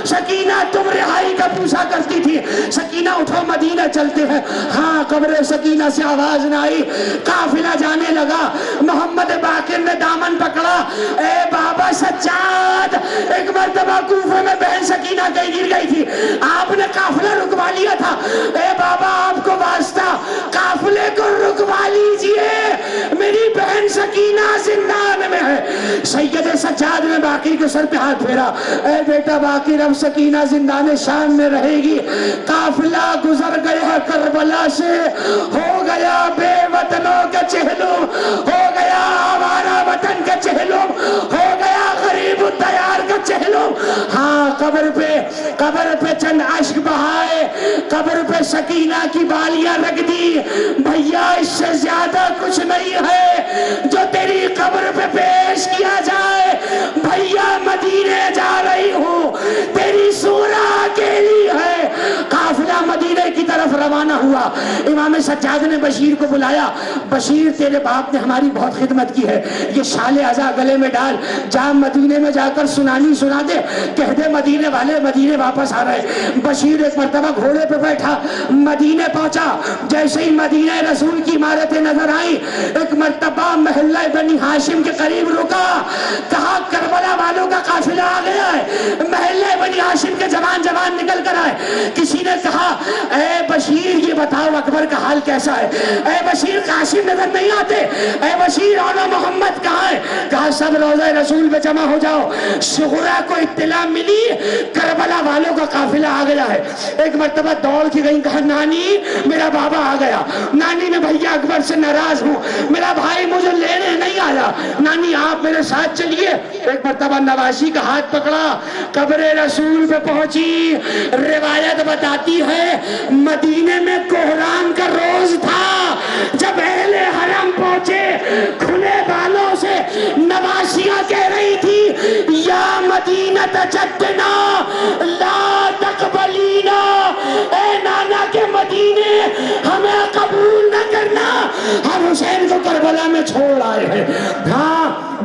سکینہ تم رہائی کا پوچھا کرتی تھی، سکینہ اٹھو مدینہ چلتے ہیں۔ ہاں قبر سکینہ سے آواز نہ آئی، قافلہ جانے لگا، محمد باقر نے دامن پکڑا، اے بابا سجاد، ایک مرتبہ کوفے میں بہن سکینہ کہیں گر گئی تھی، آپ نے قافلہ رکوا لیا تھا، اے بابا آپ کو واسطہ قافلے کو رکوا لیجئے، میری بہن سکینہ زندان میں ہے۔ سید سجاد نے باقر کے سر پہ ہاتھ پھیرا، اے بیٹا باقر اب سکینہ زندان شام میں رہے گی، قافلہ گزر گیا کربلا سے، ہو گیا بے وطنوں کا چہلم، ہو گیا آوارہ وطن کا چہلم، ہو گیا غریب الدیار کا چہلم۔ ہاں قبر پہ چند عشق بہائے، قبر پہ سکینہ کی بالیاں رکھ دی، بھیا اس سے زیادہ کچھ نہیں ہے جو تیری قبر پہ پیش کیا جائے، بھیا مدینے جا رہی ہوں، تیری سورہ اکیلی ہے۔ قافلہ مدینے کی طرف روانہ ہوا، امام سجاد نے بشیر کو بلایا، بشیر تیرے باپ نے ہماری بہت خدمت کی ہے، یہ شال عزا گلے میں ڈال، جا مدینے میں جا کر سنانی سنا دے، کہہ دے مدینے والے مدینے واپس آ رہے۔ بشیر ایک مرتبہ گھوڑے پہ بیٹھا مدینے پہنچا، جیسے ہی مدینہ رسول کی عمارتیں نظر آئیں ایک مرتبہ محلہ بنی ہاشم کے قریب رکا، کہا کربلا والوں کا قافلہ آ گیا ہے، محلہ بنی ہاشم کے جوان نکل کر آئے۔ کسی نے کہا اے بشیر یہ بتاؤ اکبر کا حال کیسا ہے، اے بشیر قاسم نظر نہیں آتے، اے بشیر اولا محمد کہاں ہے؟ کہا سب روضہ رسول پہ جمع ہو جاؤ، شغرا کو اطلاع ملی کربلا والوں کا قافلہ آ گیا ہے۔ ایک مرتبہ دوڑ کے گئی، کہا نانی میرا بابا آ گیا، نانی میں بھیا اکبر سے ناراض ہوں، میرا بھائی مجھے لینے نہیں آیا، نانی آپ میرے ساتھ چلیے۔ ایک مرتبہ نواشی کا ہاتھ پکڑا، قبر رسول پہ پہنچی، روایت بتاتی ہے مدینے میں کوہرام کا روز تھا، جب اہل حرم پہنچے کھلے بالوں سے نواشیاں کہہ رہی تھی یا مدینہ جدنا لا تقبلینا، اے نانا کے مدینے ہمیں قبول نہ کرنا، ہم حسین کو کربلا میں چھوڑ آئے ہیں۔ ہاں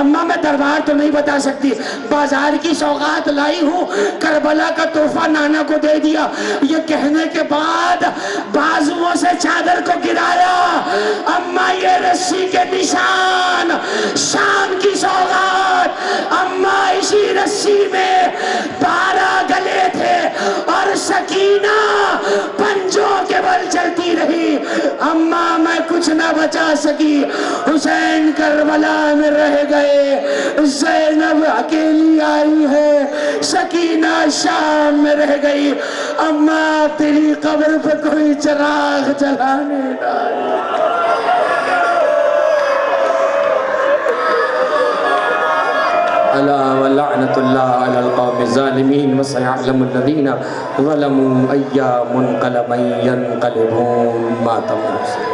اماں میں دربار تو نہیں بتا سکتی، بازار کی سوغات لائی ہوں، کربلا کا تحفہ نانا کو دے دیا، یہ کہنے کے بعد بازوؤں سے چادر کو گرایا، اماں یہ رسی کے نشان، شام کی سوغات، اماں اسی رسی میں 12 گلے تھے اور سکینہ پنجوں کے بل چلتی رہی، اماں میں کچھ نہ بچا سکی، حسین کربلا میں رہ گئے، زینب اکیلی آئی ہے، سکینہ شام میں رہ گئی، اماں تیری قبر پہ کوئی چراغ جلانے نہ الا ولعنت اللہ علی القوم الظالمین وسيعلم الذین ظلموا ای منقلب ینقلبون ما تمنون.